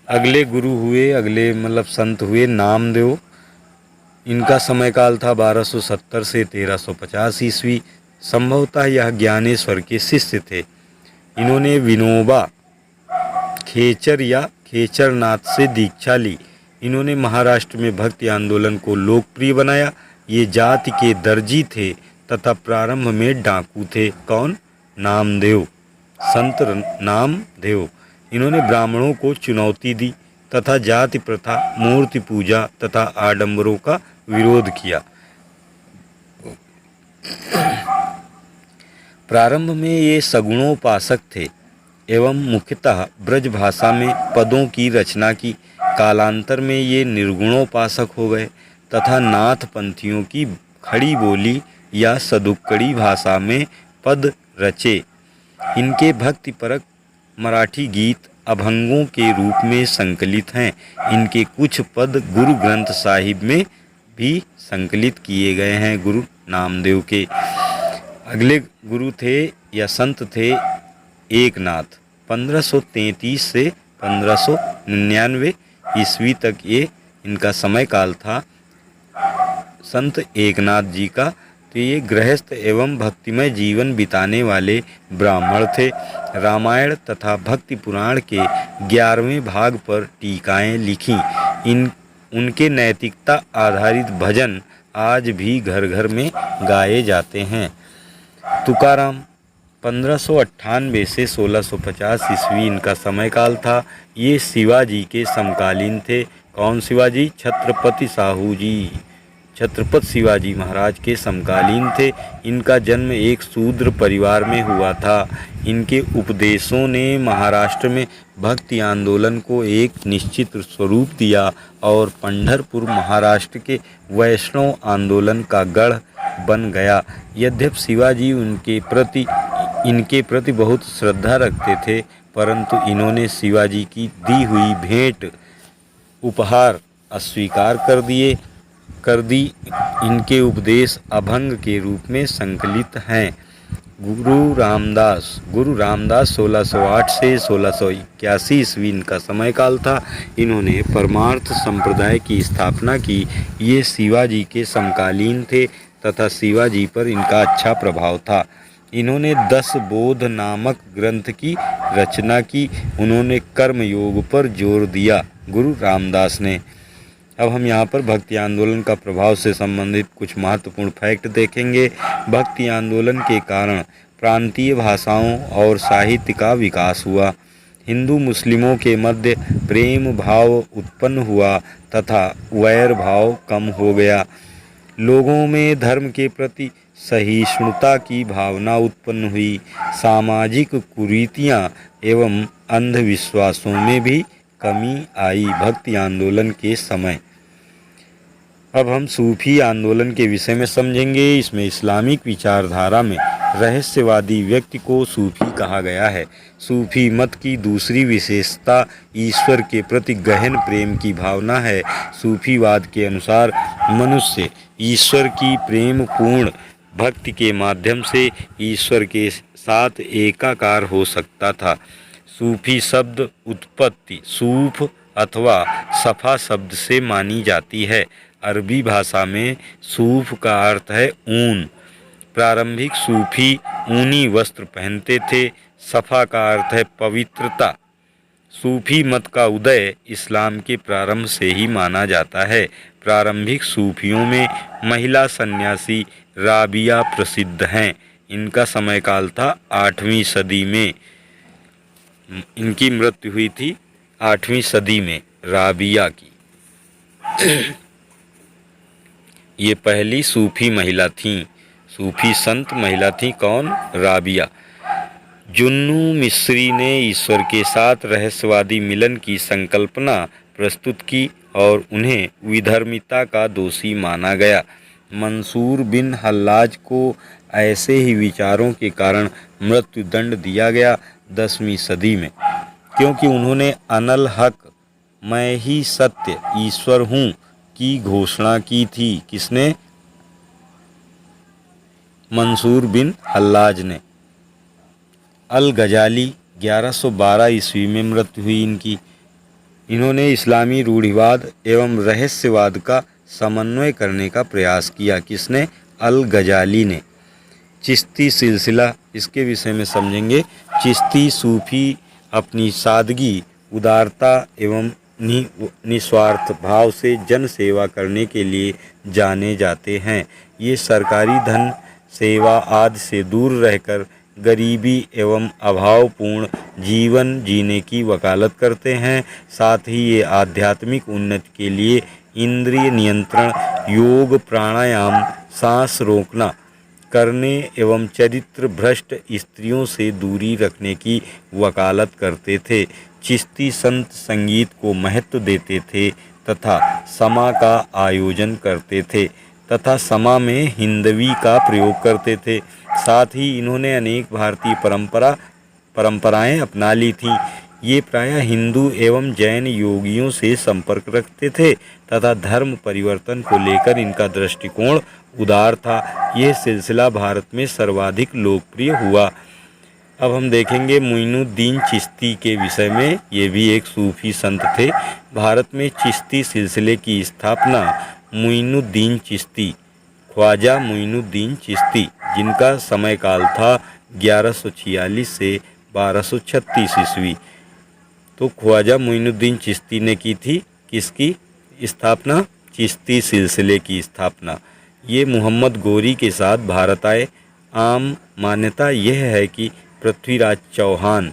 अगले गुरु हुए, अगले संत हुए नामदेव। इनका समय काल था 1270 से 1350 ईस्वी। संभवतः यह ज्ञानेश्वर के शिष्य थे। इन्होंने विनोबा खेचर या खेचरनाथ से दीक्षा ली। इन्होंने महाराष्ट्र में भक्ति आंदोलन को लोकप्रिय बनाया। ये जाति के दर्जी थे तथा प्रारंभ में डाकू थे। कौन? नामदेव। संत नामदेव। इन्होंने ब्राह्मणों को चुनौती दी तथा जाति प्रथा, मूर्ति पूजा तथा आडंबरों का विरोध किया। प्रारंभ में ये सगुणोपासक थे एवं मुख्यतः ब्रज भाषा में पदों की रचना की। कालांतर में ये निर्गुणोपासक हो गए तथा नाथ पंथियों की खड़ी बोली या सदुक्कड़ी भाषा में पद रचे। इनके भक्तिपरक मराठी गीत अभंगों के रूप में संकलित हैं। इनके कुछ पद गुरु ग्रंथ साहिब में भी संकलित किए गए हैं गुरु नामदेव के। अगले गुरु थे या संत थे एकनाथ। 1533 से 1599 ईस्वी तक ये इनका समय काल था संत एकनाथ जी का। तो ये गृहस्थ एवं भक्तिमय जीवन बिताने वाले ब्राह्मण थे। रामायण तथा भक्ति पुराण के 11वें भाग पर टीकाएं लिखी। उनके नैतिकता आधारित भजन आज भी घर घर में गाए जाते हैं। तुकाराम 1598 से 1650 ईस्वी इनका समय काल था। ये शिवाजी के समकालीन थे। कौन शिवाजी? छत्रपति साहू जी, छत्रपति शिवाजी महाराज के समकालीन थे। इनका जन्म एक शूद्र परिवार में हुआ था। इनके उपदेशों ने महाराष्ट्र में भक्ति आंदोलन को एक निश्चित स्वरूप दिया और पंढरपुर महाराष्ट्र के वैष्णव आंदोलन का गढ़ बन गया। यद्यपि शिवाजी इनके प्रति बहुत श्रद्धा रखते थे, परंतु इन्होंने शिवाजी की दी हुई भेंट उपहार अस्वीकार कर दी। इनके उपदेश अभंग के रूप में संकलित हैं। गुरु रामदास 1608 से 1681 ईस्वी इनका समय काल था। इन्होंने परमार्थ संप्रदाय की स्थापना की। ये शिवाजी के समकालीन थे तथा शिवाजी पर इनका अच्छा प्रभाव था। इन्होंने 10 बोध नामक ग्रंथ की रचना की। उन्होंने कर्म योग पर जोर दिया गुरु रामदास ने। अब हम यहाँ पर भक्ति आंदोलन का प्रभाव से संबंधित कुछ महत्वपूर्ण फैक्ट देखेंगे। भक्ति आंदोलन के कारण प्रांतीय भाषाओं और साहित्य का विकास हुआ। हिंदू मुस्लिमों के मध्य प्रेम भाव उत्पन्न हुआ तथा वैर भाव कम हो गया। लोगों में धर्म के प्रति सहिष्णुता की भावना उत्पन्न हुई। सामाजिक कुरीतियाँ एवं अंधविश्वासों में भी कमी आई भक्ति आंदोलन के समय। अब हम सूफी आंदोलन के विषय में समझेंगे। इसमें इस्लामिक विचारधारा में रहस्यवादी व्यक्ति को सूफी कहा गया है। सूफी मत की दूसरी विशेषता ईश्वर के प्रति गहन प्रेम की भावना है। सूफीवाद के अनुसार मनुष्य ईश्वर की प्रेम पूर्ण भक्ति के माध्यम से ईश्वर के साथ एकाकार हो सकता था। सूफी शब्द उत्पत्ति सूफ अथवा सफ़ा शब्द से मानी जाती है। अरबी भाषा में सूफ का अर्थ है ऊन। प्रारंभिक सूफी ऊनी वस्त्र पहनते थे। सफ़ा का अर्थ है पवित्रता। सूफी मत का उदय इस्लाम के प्रारंभ से ही माना जाता है। प्रारंभिक सूफियों में महिला सन्यासी राबिया प्रसिद्ध हैं। इनका समय काल था 8वीं सदी में। इनकी मृत्यु हुई थी 8वीं सदी में राबिया की। ये पहली सूफी महिला थीं, सूफी संत महिला थीं। कौन? राबिया। जुन्नू मिस्री ने ईश्वर के साथ रहस्यवादी मिलन की संकल्पना प्रस्तुत की और उन्हें विधर्मिता का दोषी माना गया। मंसूर बिन हल्लाज को ऐसे ही विचारों के कारण मृत्युदंड दिया गया 10वीं सदी में, क्योंकि उन्होंने अनल हक मैं ही सत्य ईश्वर हूँ की घोषणा की थी। किसने? मंसूर बिन हल्लाज ने। अल गजाली 1112 ईस्वी में मृत्यु हुई इनकी। इन्होंने इस्लामी रूढ़िवाद एवं रहस्यवाद का समन्वय करने का प्रयास किया। किसने? अल गजाली ने। चिश्ती सिलसिला, इसके विषय में समझेंगे। चिश्ती सूफी अपनी सादगी, उदारता एवं निस्वार्थ भाव से जन सेवा करने के लिए जाने जाते हैं। ये सरकारी धन सेवा आदि से दूर रहकर गरीबी एवं अभावपूर्ण जीवन जीने की वकालत करते हैं। साथ ही ये आध्यात्मिक उन्नति के लिए इंद्रिय नियंत्रण, योग, प्राणायाम, सांस रोकना करने एवं चरित्र भ्रष्ट स्त्रियों से दूरी रखने की वकालत करते थे। चिश्ती संत संगीत को महत्व देते थे तथा समा का आयोजन करते थे तथा समा में हिंदवी का प्रयोग करते थे। साथ ही इन्होंने अनेक भारतीय परंपराएं अपना ली थीं। ये प्रायः हिंदू एवं जैन योगियों से संपर्क रखते थे तथा धर्म परिवर्तन को लेकर इनका दृष्टिकोण उदार था। यह सिलसिला भारत में सर्वाधिक लोकप्रिय हुआ। अब हम देखेंगे मोइनुद्दीन चिश्ती के विषय में। ये भी एक सूफी संत थे। भारत में चिश्ती सिलसिले की स्थापना मोइनुद्दीन चिश्ती, ख्वाजा मोइनुद्दीन चिश्ती, जिनका समय काल था 1146 से 1236 ईस्वी। तो ख्वाजा मोइनुद्दीन चिश्ती ने की थी किसकी स्थापना? चिश्ती सिलसिले की स्थापना। ये मोहम्मद गोरी के साथ भारत आए। आम मान्यता यह है कि पृथ्वीराज चौहान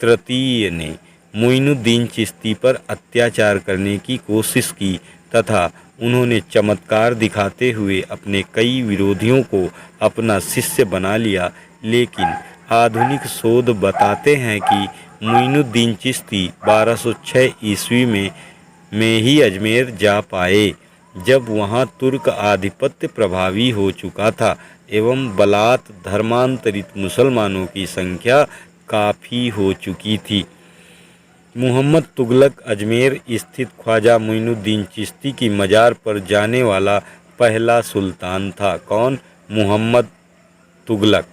तृतीय ने मोइनुद्दीन चिश्ती पर अत्याचार करने की कोशिश की तथा उन्होंने चमत्कार दिखाते हुए अपने कई विरोधियों को अपना शिष्य बना लिया। लेकिन आधुनिक शोध बताते हैं कि मोइनुद्दीन चिश्ती 1206 ईस्वी में ही अजमेर जा पाए, जब वहां तुर्क आधिपत्य प्रभावी हो चुका था एवं बलात् धर्मांतरित मुसलमानों की संख्या काफ़ी हो चुकी थी। मुहम्मद तुगलक अजमेर स्थित ख्वाजा मोइनुद्दीन चिश्ती की मज़ार पर जाने वाला पहला सुल्तान था। कौन? मुहम्मद तुगलक।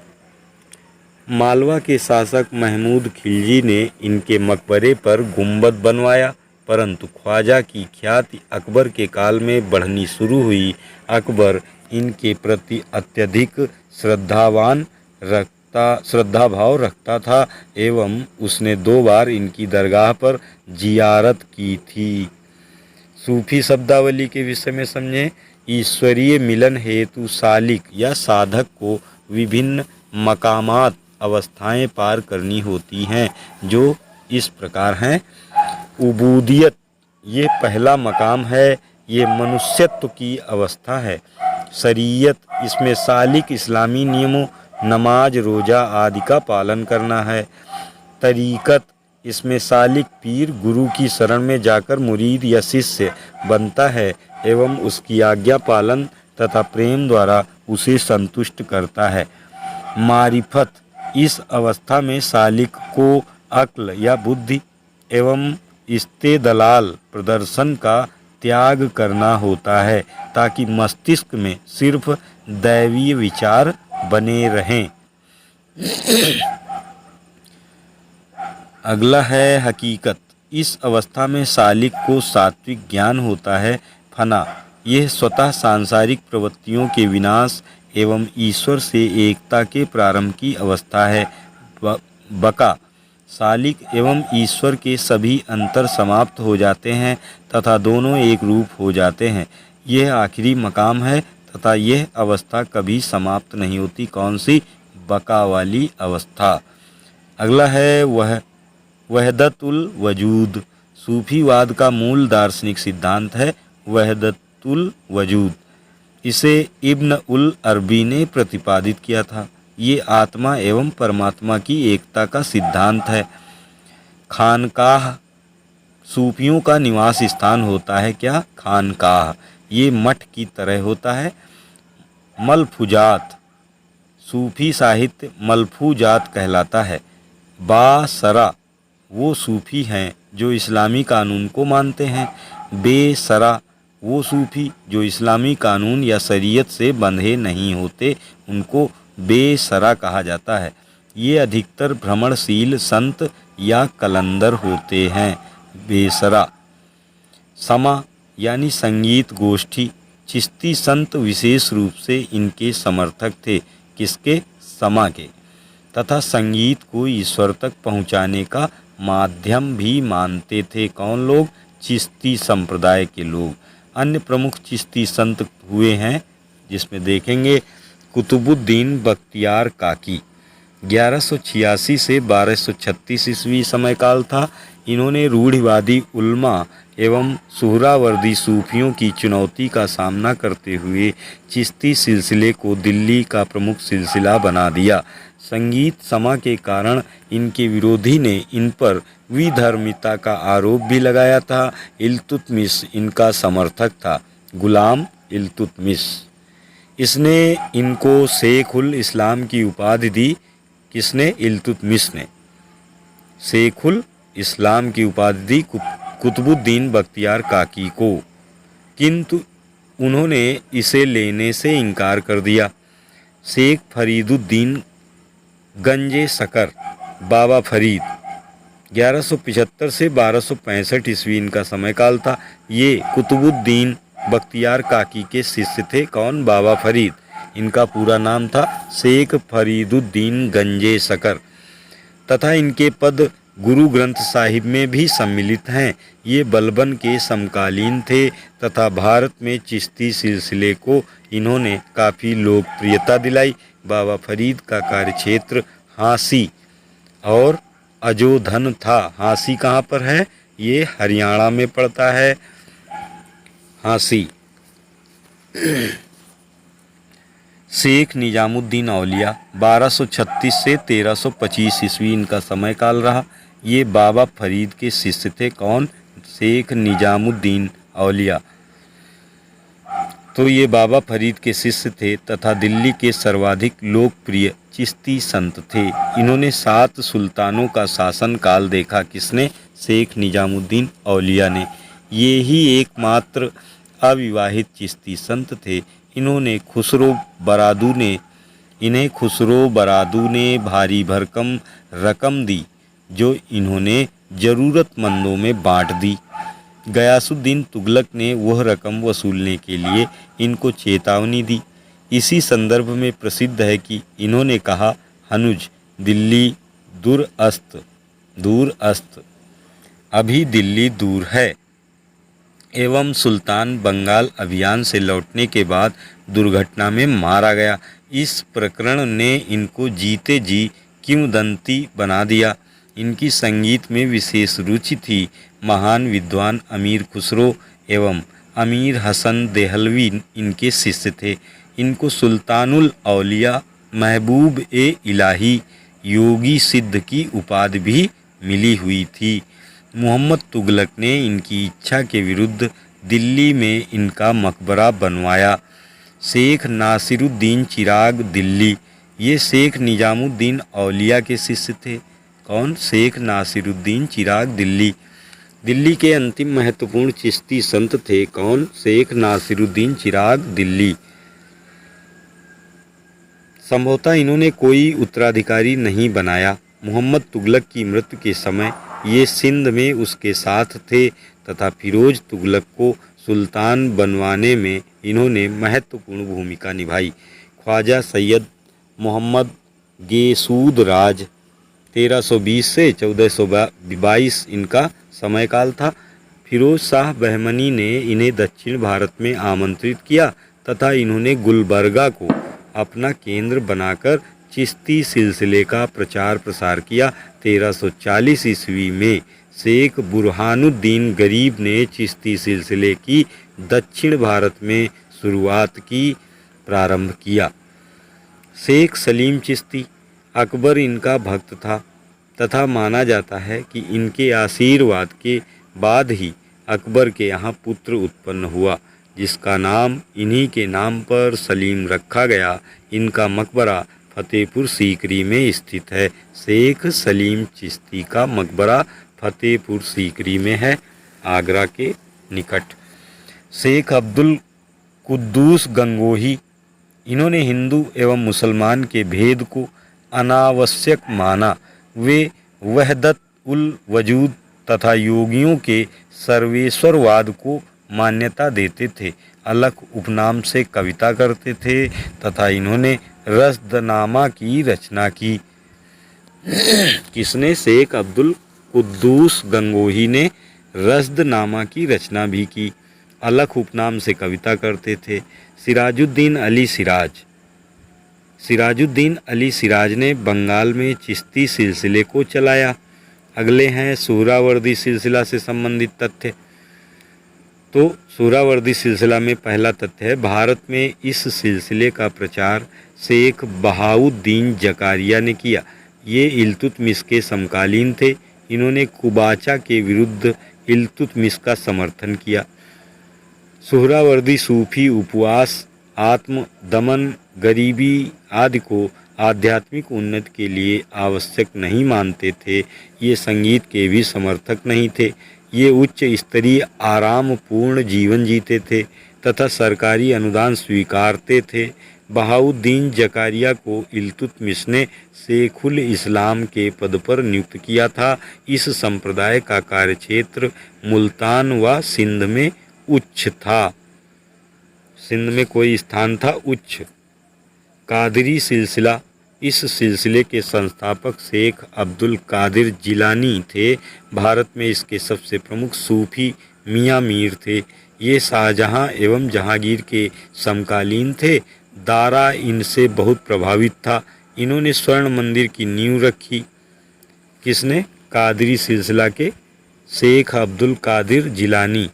मालवा के शासक महमूद खिलजी ने इनके मकबरे पर गुंबद बनवाया, परंतु ख्वाजा की ख्याति अकबर के काल में बढ़नी शुरू हुई। अकबर इनके प्रति अत्यधिक श्रद्धाभाव रखता था एवं उसने 2 बार इनकी दरगाह पर जियारत की थी। सूफी शब्दावली के विषय में समझें। ईश्वरीय मिलन हेतु सालिक या साधक को विभिन्न मकामात अवस्थाएं पार करनी होती हैं, जो इस प्रकार हैं। उबूदियत, ये पहला मकाम है, ये मनुष्यत्व की अवस्था है। शरीयत, इसमें सालिक इस्लामी नियमों नमाज रोज़ा आदि का पालन करना है। तरीक़त, इसमें सालिक पीर गुरु की शरण में जाकर मुरीद या शिष्य बनता है एवं उसकी आज्ञा पालन तथा प्रेम द्वारा उसे संतुष्ट करता है। मारिफत, इस अवस्था में सालिक को अक्ल या बुद्धि एवं इस्तेदलाल प्रदर्शन का त्याग करना होता है ताकि मस्तिष्क में सिर्फ दैवीय विचार बने रहें। अगला है हकीकत। इस अवस्था में सालिक को सात्विक ज्ञान होता है। फना, यह स्वतः सांसारिक प्रवृत्तियों के विनाश एवं ईश्वर से एकता के प्रारंभ की अवस्था है। बका, सालिक एवं ईश्वर के सभी अंतर समाप्त हो जाते हैं तथा दोनों एक रूप हो जाते हैं। यह आखिरी मकाम है तथा यह अवस्था कभी समाप्त नहीं होती। कौन सी? बका वाली अवस्था। अगला है वहदतुल वजूद। सूफीवाद का मूल दार्शनिक सिद्धांत है वहदतुल वजूद। इसे इब्न उल अरबी ने प्रतिपादित किया था। ये आत्मा एवं परमात्मा की एकता का सिद्धांत है। खानकाह, सूफियों का निवास स्थान होता है। क्या? खानकाह, ये मठ की तरह होता है। मलफूजात, सूफी साहित्य मलफूजात कहलाता है। बासरा, वो सूफी हैं जो इस्लामी कानून को मानते हैं। बेसरा, वो सूफी जो इस्लामी कानून या शरीयत से बंधे नहीं होते, उनको बेसरा कहा जाता है। ये अधिकतर भ्रमणशील संत या कलंदर होते हैं। बेसरा। समा यानी संगीत गोष्ठी। चिश्ती संत विशेष रूप से इनके समर्थक थे। किसके? समा के। तथा संगीत को ईश्वर तक पहुंचाने का माध्यम भी मानते थे। कौन लोग? चिश्ती संप्रदाय के लोग। अन्य प्रमुख चिश्ती संत हुए हैं जिसमें देखेंगे कुतुबुद्दीन बख्तियार काकी, 1186 से 1236 ईस्वी समय काल था। इन्होंने रूढ़िवादी उल्मा एवं सुहरावर्दी सूफियों की चुनौती का सामना करते हुए चिश्ती सिलसिले को दिल्ली का प्रमुख सिलसिला बना दिया। संगीत समा के कारण इनके विरोधी ने इन पर विधर्मिता का आरोप भी लगाया था। इल्तुतमिश इनका समर्थक था। गुलाम इल्तुतमिश, इसने इनको शेखुल इस्लाम की उपाधि दी। किसने? इल्तुतमिश ने। शेखुल इस्लाम की उपाधि दी कुतुबुद्दीन बख्तियार काकी को, किंतु उन्होंने इसे लेने से इनकार कर दिया। शेख फरीदुद्दीन गंजे सकर बाबा फरीद 1175 से 1265 ईस्वी इनका समय काल था। ये कुतुबुद्दीन बख्तियार काकी के शिष्य थे। कौन? बाबा फरीद। इनका पूरा नाम था शेख फरीदुद्दीन गंजे सकर तथा इनके पद गुरु ग्रंथ साहिब में भी सम्मिलित हैं। ये बलबन के समकालीन थे तथा भारत में चिश्ती सिलसिले को इन्होंने काफ़ी लोकप्रियता दिलाई। बाबा फरीद का कार्यक्षेत्र हांसी और अजोधन था। हांसी कहाँ पर है? ये हरियाणा में पड़ता है। हांसी। शेख निजामुद्दीन औलिया 1236 से 1325 ईस्वी इनका समय काल रहा। ये बाबा फरीद के शिष्य थे। कौन? शेख निजामुद्दीन औलिया। तो ये बाबा फरीद के शिष्य थे तथा दिल्ली के सर्वाधिक लोकप्रिय चिश्ती संत थे। इन्होंने 7 सुल्तानों का शासन काल देखा। किसने? शेख निजामुद्दीन औलिया ने। ये ही एकमात्र अविवाहित चिश्ती संत थे। इन्हें खुसरो बरादू ने भारी भरकम रकम दी जो इन्होंने ज़रूरतमंदों में बांट दी। गयासुद्दीन तुगलक ने वह रकम वसूलने के लिए इनको चेतावनी दी। इसी संदर्भ में प्रसिद्ध है कि इन्होंने कहा, हनुज दिल्ली दूर अस्त, अभी दिल्ली दूर है। एवं सुल्तान बंगाल अभियान से लौटने के बाद दुर्घटना में मारा गया। इस प्रकरण ने इनको जीते जी किंवदंती बना दिया। इनकी संगीत में विशेष रुचि थी। महान विद्वान अमीर खुसरो एवं अमीर हसन देहलवी इनके शिष्य थे। इनको सुल्तानुल औलिया, महबूब ए इलाही, योगी सिद्ध की उपाधि भी मिली हुई थी। मोहम्मद तुगलक ने इनकी इच्छा के विरुद्ध दिल्ली में इनका मकबरा बनवाया। शेख नासिरुद्दीन चिराग दिल्ली, ये शेख निजामुद्दीन औलिया के शिष्य थे। कौन? शेख नासिरुद्दीन चिराग दिल्ली। दिल्ली के अंतिम महत्वपूर्ण चिश्ती संत थे। कौन? शेख नासिरुद्दीन चिराग दिल्ली। संभवतः इन्होंने कोई उत्तराधिकारी नहीं बनाया। मोहम्मद तुगलक की मृत्यु के समय ये सिंध में उसके साथ थे तथा फिरोज तुगलक को सुल्तान बनवाने में इन्होंने महत्वपूर्ण भूमिका निभाई। ख्वाजा सैयद मोहम्मद गेसूद राज 1320 से 1422 इनका समय काल था। फिरोज शाह बहमनी ने इन्हें दक्षिण भारत में आमंत्रित किया तथा इन्होंने गुलबर्गा को अपना केंद्र बनाकर चिश्ती सिलसिले का प्रचार प्रसार किया। 1340 ईस्वी में शेख बुरहानुद्दीन गरीब ने चिश्ती सिलसिले की दक्षिण भारत में शुरुआत की प्रारंभ किया। शेख सलीम चिश्ती अकबर इनका भक्त था तथा माना जाता है कि इनके आशीर्वाद के बाद ही अकबर के यहाँ पुत्र उत्पन्न हुआ जिसका नाम इन्हीं के नाम पर सलीम रखा गया। इनका मकबरा फतेहपुर सीकरी में स्थित है। शेख सलीम चिश्ती का मकबरा फतेहपुर सीकरी में है, आगरा के निकट। शेख अब्दुल कुद्दूस गंगोही, इन्होंने हिंदू एवं मुसलमान के भेद को अनावश्यक माना। वे वहदत उल वजूद तथा योगियों के सर्वेश्वरवाद को मान्यता देते थे। अलख उपनाम से कविता करते थे तथा इन्होंने रसदनामा की रचना की। किसने? शेख अब्दुल कुद्दूस गंगोही ने रसदनामा की रचना भी की। अलख उपनाम से कविता करते थे। सिराजुद्दीन अली सिराज ने बंगाल में चिश्ती सिलसिले को चलाया। अगले हैं सुहरावर्दी सिलसिला से संबंधित तथ्य। तो सुहरावर्दी सिलसिला में पहला तथ्य है, भारत में इस सिलसिले का प्रचार शेख बहाउद्दीन जकारिया ने किया। ये इल्तुतमिश के समकालीन थे। इन्होंने कुबाचा के विरुद्ध इल्तुतमिश का समर्थन किया। सुहरावर्दी सूफी उपवास, आत्म दमन, गरीबी आदि को आध्यात्मिक उन्नति के लिए आवश्यक नहीं मानते थे। ये संगीत के भी समर्थक नहीं थे। ये उच्च स्तरीय आरामपूर्ण जीवन जीते थे तथा सरकारी अनुदान स्वीकारते थे। बहाउद्दीन जकारिया को इल्तुतमिश ने शेखुल इस्लाम के पद पर नियुक्त किया था। इस संप्रदाय का कार्यक्षेत्र मुल्तान व सिंध में उच्च था। सिंध में कोई स्थान था उच्च। कादरी सिलसिला, इस सिलसिले के संस्थापक शेख अब्दुल कादिर जिलानी थे। भारत में इसके सबसे प्रमुख सूफी मियाँ मीर थे। ये शाहजहाँ एवं जहांगीर के समकालीन थे। दारा इनसे बहुत प्रभावित था। इन्होंने स्वर्ण मंदिर की नींव रखी। किसने? कादरी सिलसिला के शेख अब्दुल कादिर जिलानी।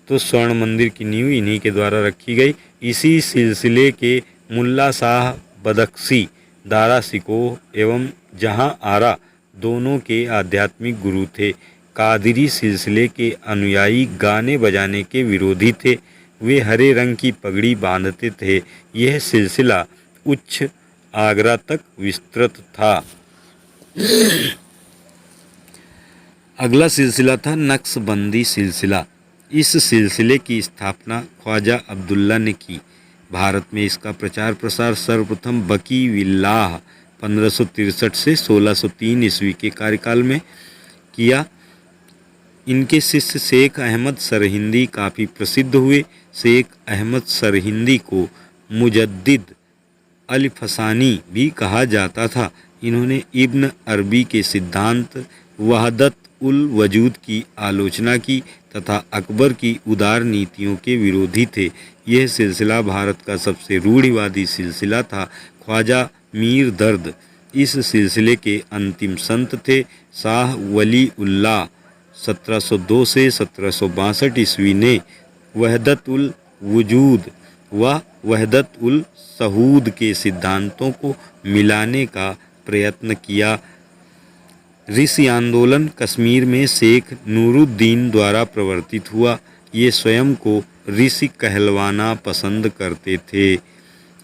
तो स्वर्ण मंदिर की नींव इन्हीं के द्वारा रखी गई। इसी सिलसिले के मुल्ला शाह बदख्शी दारा शिकोह एवं जहां आरा दोनों के आध्यात्मिक गुरु थे। कादरी सिलसिले के अनुयायी गाने बजाने के विरोधी थे। वे हरे रंग की पगड़ी बांधते थे। यह सिलसिला उच्च आगरा तक विस्तृत था। अगला सिलसिला था नक्शबंदी सिलसिला। इस सिलसिले की स्थापना ख्वाजा अब्दुल्ला ने की। भारत में इसका प्रचार प्रसार सर्वप्रथम बकी विल्लाह 1563 से 1603 ईस्वी के कार्यकाल में किया। इनके शिष्य शेख अहमद सरहिंदी काफ़ी प्रसिद्ध हुए। शेख अहमद सरहिंदी को मुजद्दिद अल-फसानी भी कहा जाता था। इन्होंने इब्न अरबी के सिद्धांत वहदत उल वजूद की आलोचना की तथा अकबर की उदार नीतियों के विरोधी थे। यह सिलसिला भारत का सबसे रूढ़िवादी सिलसिला था। ख्वाजा मीर दर्द इस सिलसिले के अंतिम संत थे। शाह वली उल्लाह 1702 से 1762 ईस्वी ने वहदत उल वजूद व वहदत उल सहूद के सिद्धांतों को मिलाने का प्रयत्न किया। ऋषि आंदोलन कश्मीर में शेख नूरुद्दीन द्वारा प्रवर्तित हुआ। ये स्वयं को ऋषि कहलवाना पसंद करते थे।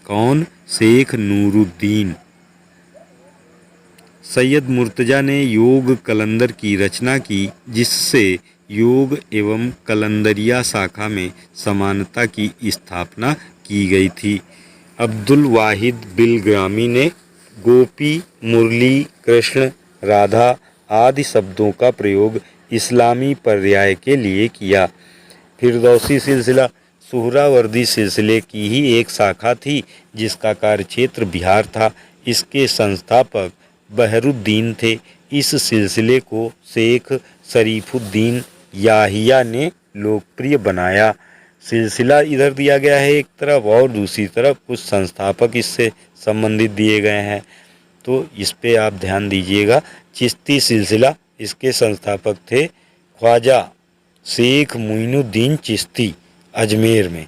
कौन? शेख नूरुद्दीन। सैयद मुर्तज़ा ने योग कलंदर की रचना की, जिससे योग एवं कलंदरिया शाखा में समानता की स्थापना की गई थी। अब्दुल वाहिद बिलग्रामी ने गोपी, मुरली, कृष्ण, राधा आदि शब्दों का प्रयोग इस्लामी पर्याय के लिए किया। फिरदौसी सिलसिला सुहरावर्दी सिलसिले की ही एक शाखा थी, जिसका कार्यक्षेत्र बिहार था। इसके संस्थापक बहरुद्दीन थे। इस सिलसिले को शेख शरीफुद्दीन याहिया ने लोकप्रिय बनाया। सिलसिला इधर दिया गया है एक तरफ, और दूसरी तरफ कुछ संस्थापक इससे संबंधित दिए गए हैं, तो इस पे आप ध्यान दीजिएगा। चिश्ती सिलसिला, इसके संस्थापक थे ख्वाजा शेख मोइनुद्दीन चिश्ती, अजमेर में।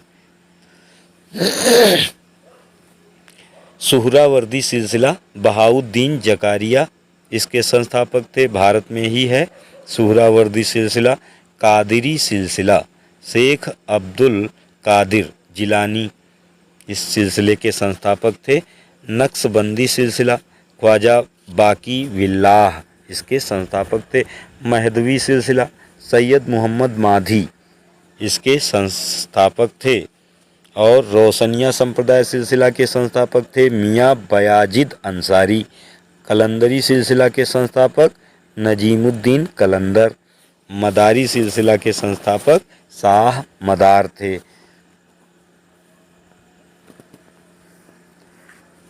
सुहरावर्दी सिलसिला बहाउद्दीन जकारिया, इसके संस्थापक थे, भारत में ही है सुहरावर्दी सिलसिला। कादरी सिलसिला शेख अब्दुल कादिर जिलानी इस सिलसिले के संस्थापक थे। नक्शबंदी सिलसिला ख्वाजा बाकी विल्लाह इसके संस्थापक थे। महदवी सिलसिला सैयद मोहम्मद माधी इसके संस्थापक थे। और रोशनिया संप्रदाय सिलसिला के संस्थापक थे मियाँ बयाजिद अंसारी। कलंदरी सिलसिला के संस्थापक नजीमुद्दीन कलंदर। मदारी सिलसिला के संस्थापक शाह मदार थे।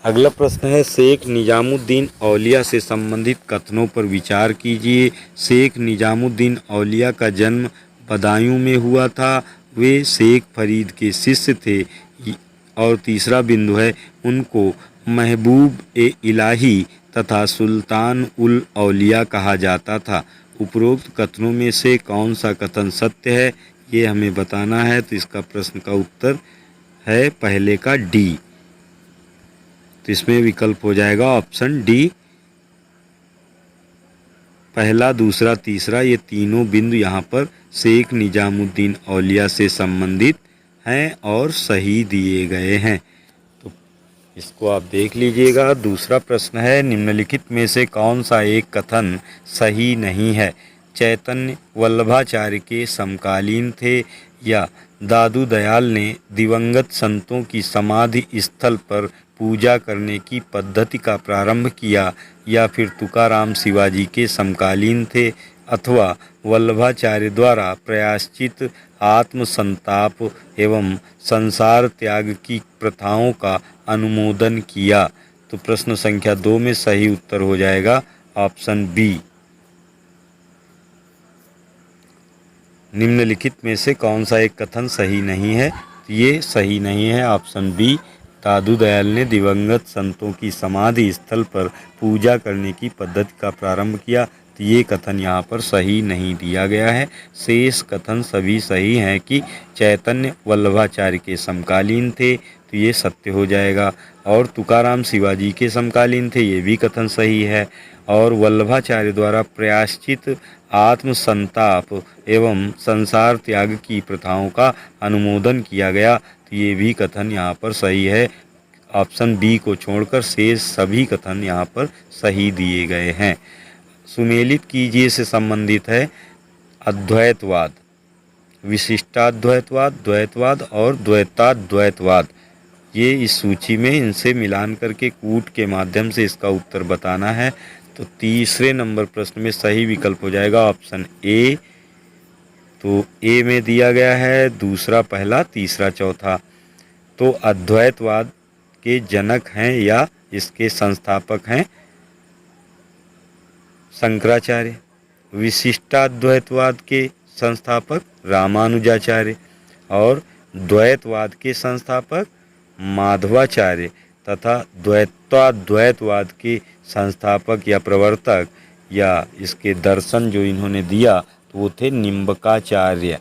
अगला प्रश्न है, शेख निजामुद्दीन औलिया से संबंधित कथनों पर विचार कीजिए। शेख निजामुद्दीन औलिया का जन्म बदायूं में हुआ था। वे शेख फरीद के शिष्य थे। और तीसरा बिंदु है, उनको महबूब ए इलाही तथा सुल्तान उल औलिया कहा जाता था। उपरोक्त कथनों में से कौन सा कथन सत्य है, ये हमें बताना है। तो इसका प्रश्न का उत्तर है पहले का डी। तो इसमें विकल्प हो जाएगा ऑप्शन डी। पहला, दूसरा, तीसरा, ये तीनों बिंदु यहाँ पर शेख निजामुद्दीन औलिया से संबंधित हैं और सही दिए गए हैं। तो इसको आप देख लीजिएगा। दूसरा प्रश्न है, निम्नलिखित में से कौन सा एक कथन सही नहीं है? चैतन्य वल्लभाचार्य के समकालीन थे, या दादू दयाल ने दिवंगत संतों की समाधि स्थल पर पूजा करने की पद्धति का प्रारंभ किया, या फिर तुकाराम शिवाजी के समकालीन थे, अथवा वल्लभाचार्य द्वारा प्रयाश्चित, आत्म संताप एवं संसार त्याग की प्रथाओं का अनुमोदन किया? तो प्रश्न संख्या 2 में सही उत्तर हो जाएगा ऑप्शन बी। निम्नलिखित में से कौन सा एक कथन सही नहीं है? ये सही नहीं है ऑप्शन बी। दादू दयाल ने दिवंगत संतों की समाधि स्थल पर पूजा करने की पद्धति का प्रारंभ किया, तो ये कथन यहाँ पर सही नहीं दिया गया है। शेष कथन सभी सही हैं कि चैतन्य वल्लभाचार्य के समकालीन थे, तो ये सत्य हो जाएगा। और तुकाराम शिवाजी के समकालीन थे, ये भी कथन सही है। और वल्लभाचार्य द्वारा प्रयाश्चित, आत्म संताप एवं संसार त्याग की प्रथाओं का अनुमोदन किया गया, तो ये भी कथन यहाँ पर सही है। ऑप्शन बी को छोड़कर शेष सभी कथन यहाँ पर सही दिए गए हैं। सुमेलित कीजिए से संबंधित है अद्वैतवाद, विशिष्टाद्वैतवाद, द्वैतवाद और द्वैताद्वैतवाद। ये इस सूची में इनसे मिलान करके कूट के माध्यम से इसका उत्तर बताना है। तो तीसरे नंबर प्रश्न में सही विकल्प हो जाएगा ऑप्शन ए। तो ए में दिया गया है दूसरा, पहला, तीसरा, चौथा। तो अद्वैतवाद के जनक हैं या इसके संस्थापक हैं शंकराचार्य। विशिष्टाद्वैतवाद के संस्थापक रामानुजाचार्य, और द्वैतवाद के संस्थापक माधवाचार्य, तथा द्वैताद्वैतवाद के संस्थापक या प्रवर्तक या इसके दर्शन जो इन्होंने दिया तो वो थे निम्बार्काचार्य।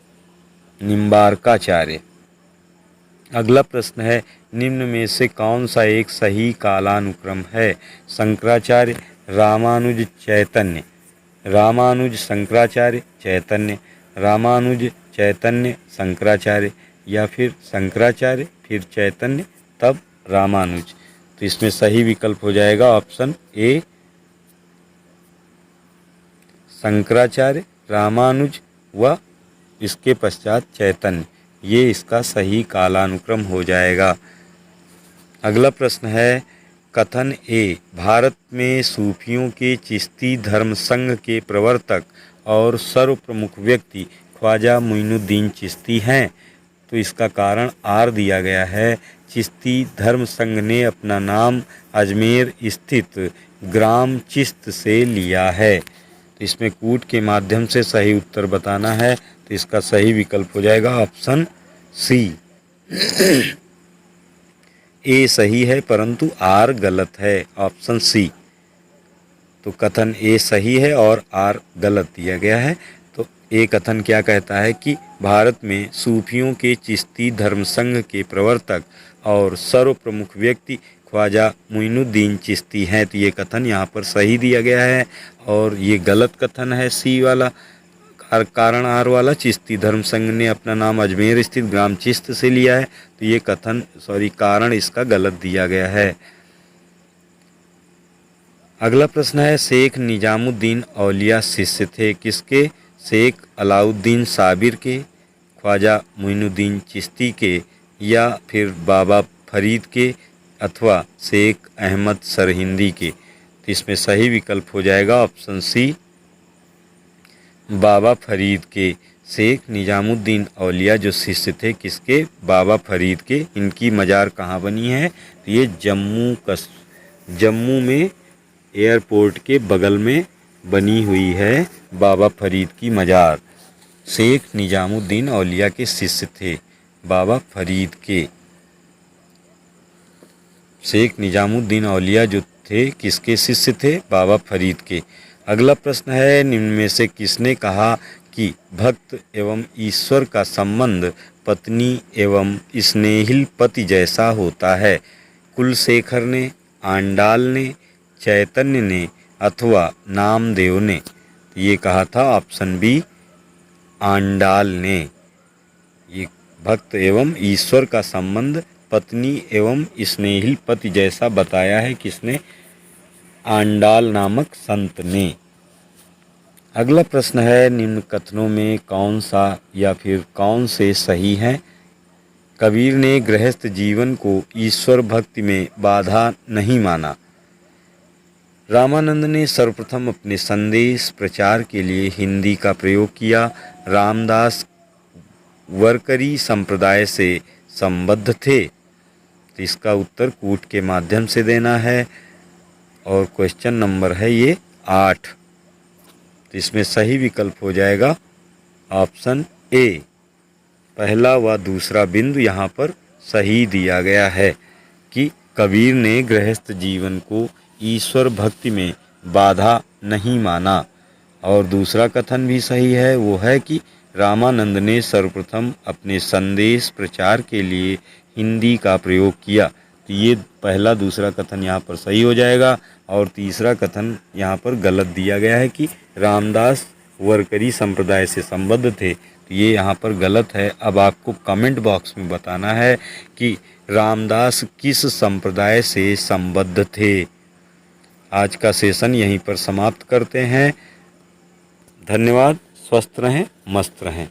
अगला प्रश्न है, निम्न में से कौन सा एक सही कालानुक्रम है? शंकराचार्य, रामानुज, चैतन्य, रामानुज, शंकराचार्य, चैतन्य, रामानुज, चैतन्य, शंकराचार्य, या फिर शंकराचार्य फिर चैतन्य तब रामानुज। तो इसमें सही विकल्प हो जाएगा ऑप्शन ए, शंकराचार्य, रामानुज व इसके पश्चात चैतन्य। ये इसका सही कालानुक्रम हो जाएगा। अगला प्रश्न है, कथन ए, भारत में सूफियों के चिश्ती धर्म संघ के प्रवर्तक और सर्वप्रमुख व्यक्ति ख्वाजा मुइनुद्दीन चिश्ती हैं। तो इसका कारण आर दिया गया है। चिश्ती धर्म संघ ने अपना नाम अजमेर स्थित ग्राम चिश्त से लिया है। तो इसमें कूट के माध्यम से सही उत्तर बताना है, तो इसका सही विकल्प हो जाएगा ऑप्शन सी। ए सही है परंतु आर गलत है, ऑप्शन सी। तो कथन ए सही है और आर गलत दिया गया है। तो ए कथन क्या कहता है कि भारत में सूफियों के चिश्ती धर्म संघ के प्रवर्तक और सर्वप्रमुख व्यक्ति ख्वाजा मुइनुद्दीन चिश्ती हैं। तो ये कथन यहाँ पर सही दिया गया है और ये गलत कथन है सी वाला। कारण आर वाला, चिश्ती धर्म संघ ने अपना नाम अजमेर स्थित ग्राम चिश्त से लिया है, तो ये कथन कारण इसका गलत दिया गया है। अगला प्रश्न है, शेख निजामुद्दीन औलिया शिष्य थे किसके? शेख अलाउद्दीन साबिर के, ख्वाजा मुइनुद्दीन चिश्ती के, या फिर बाबा फरीद के, अथवा शेख अहमद सरहिंदी के। तो इसमें सही विकल्प हो जाएगा ऑप्शन सी, बाबा फरीद के। शेख निजामुद्दीन औलिया जो शिष्य थे किसके? बाबा फरीद के। इनकी मज़ार कहाँ बनी है? तो ये जम्मू में एयरपोर्ट के बगल में बनी हुई है बाबा फरीद की मज़ार। शेख निजामुद्दीन औलिया के शिष्य थे बाबा फरीद के। शेख निजामुद्दीन औलिया जो थे किसके शिष्य थे? बाबा फरीद के। अगला प्रश्न है, निम्न में से किसने कहा कि भक्त एवं ईश्वर का संबंध पत्नी एवं स्नेहिल पति जैसा होता है? कुलशेखर ने, आंडाल ने, चैतन्य ने, अथवा नामदेव ने? ये कहा था ऑप्शन बी, आंडाल ने। ये भक्त एवं ईश्वर का संबंध पत्नी एवं स्नेहिल पति जैसा बताया है किसने? आंडाल नामक संत ने। अगला प्रश्न है, निम्न कथनों में कौन सा या फिर कौन से सही हैं? कबीर ने गृहस्थ जीवन को ईश्वर भक्ति में बाधा नहीं माना। रामानंद ने सर्वप्रथम अपने संदेश प्रचार के लिए हिंदी का प्रयोग किया। रामदास वरकरी संप्रदाय से संबद्ध थे। तो इसका उत्तर कूट के माध्यम से देना है और क्वेश्चन नंबर है ये 8। तो इसमें सही विकल्प हो जाएगा ऑप्शन ए। पहला व दूसरा बिंदु यहाँ पर सही दिया गया है कि कबीर ने गृहस्थ जीवन को ईश्वर भक्ति में बाधा नहीं माना। और दूसरा कथन भी सही है, वो है कि रामानंद ने सर्वप्रथम अपने संदेश प्रचार के लिए हिंदी का प्रयोग किया। तो ये पहला दूसरा कथन यहाँ पर सही हो जाएगा और तीसरा कथन यहाँ पर गलत दिया गया है कि रामदास वरकरी संप्रदाय से संबद्ध थे। तो ये यहाँ पर गलत है। अब आपको कमेंट बॉक्स में बताना है कि रामदास किस संप्रदाय से संबद्ध थे। आज का सेशन यहीं पर समाप्त करते हैं। धन्यवाद। स्वस्थ रहें, मस्त रहें।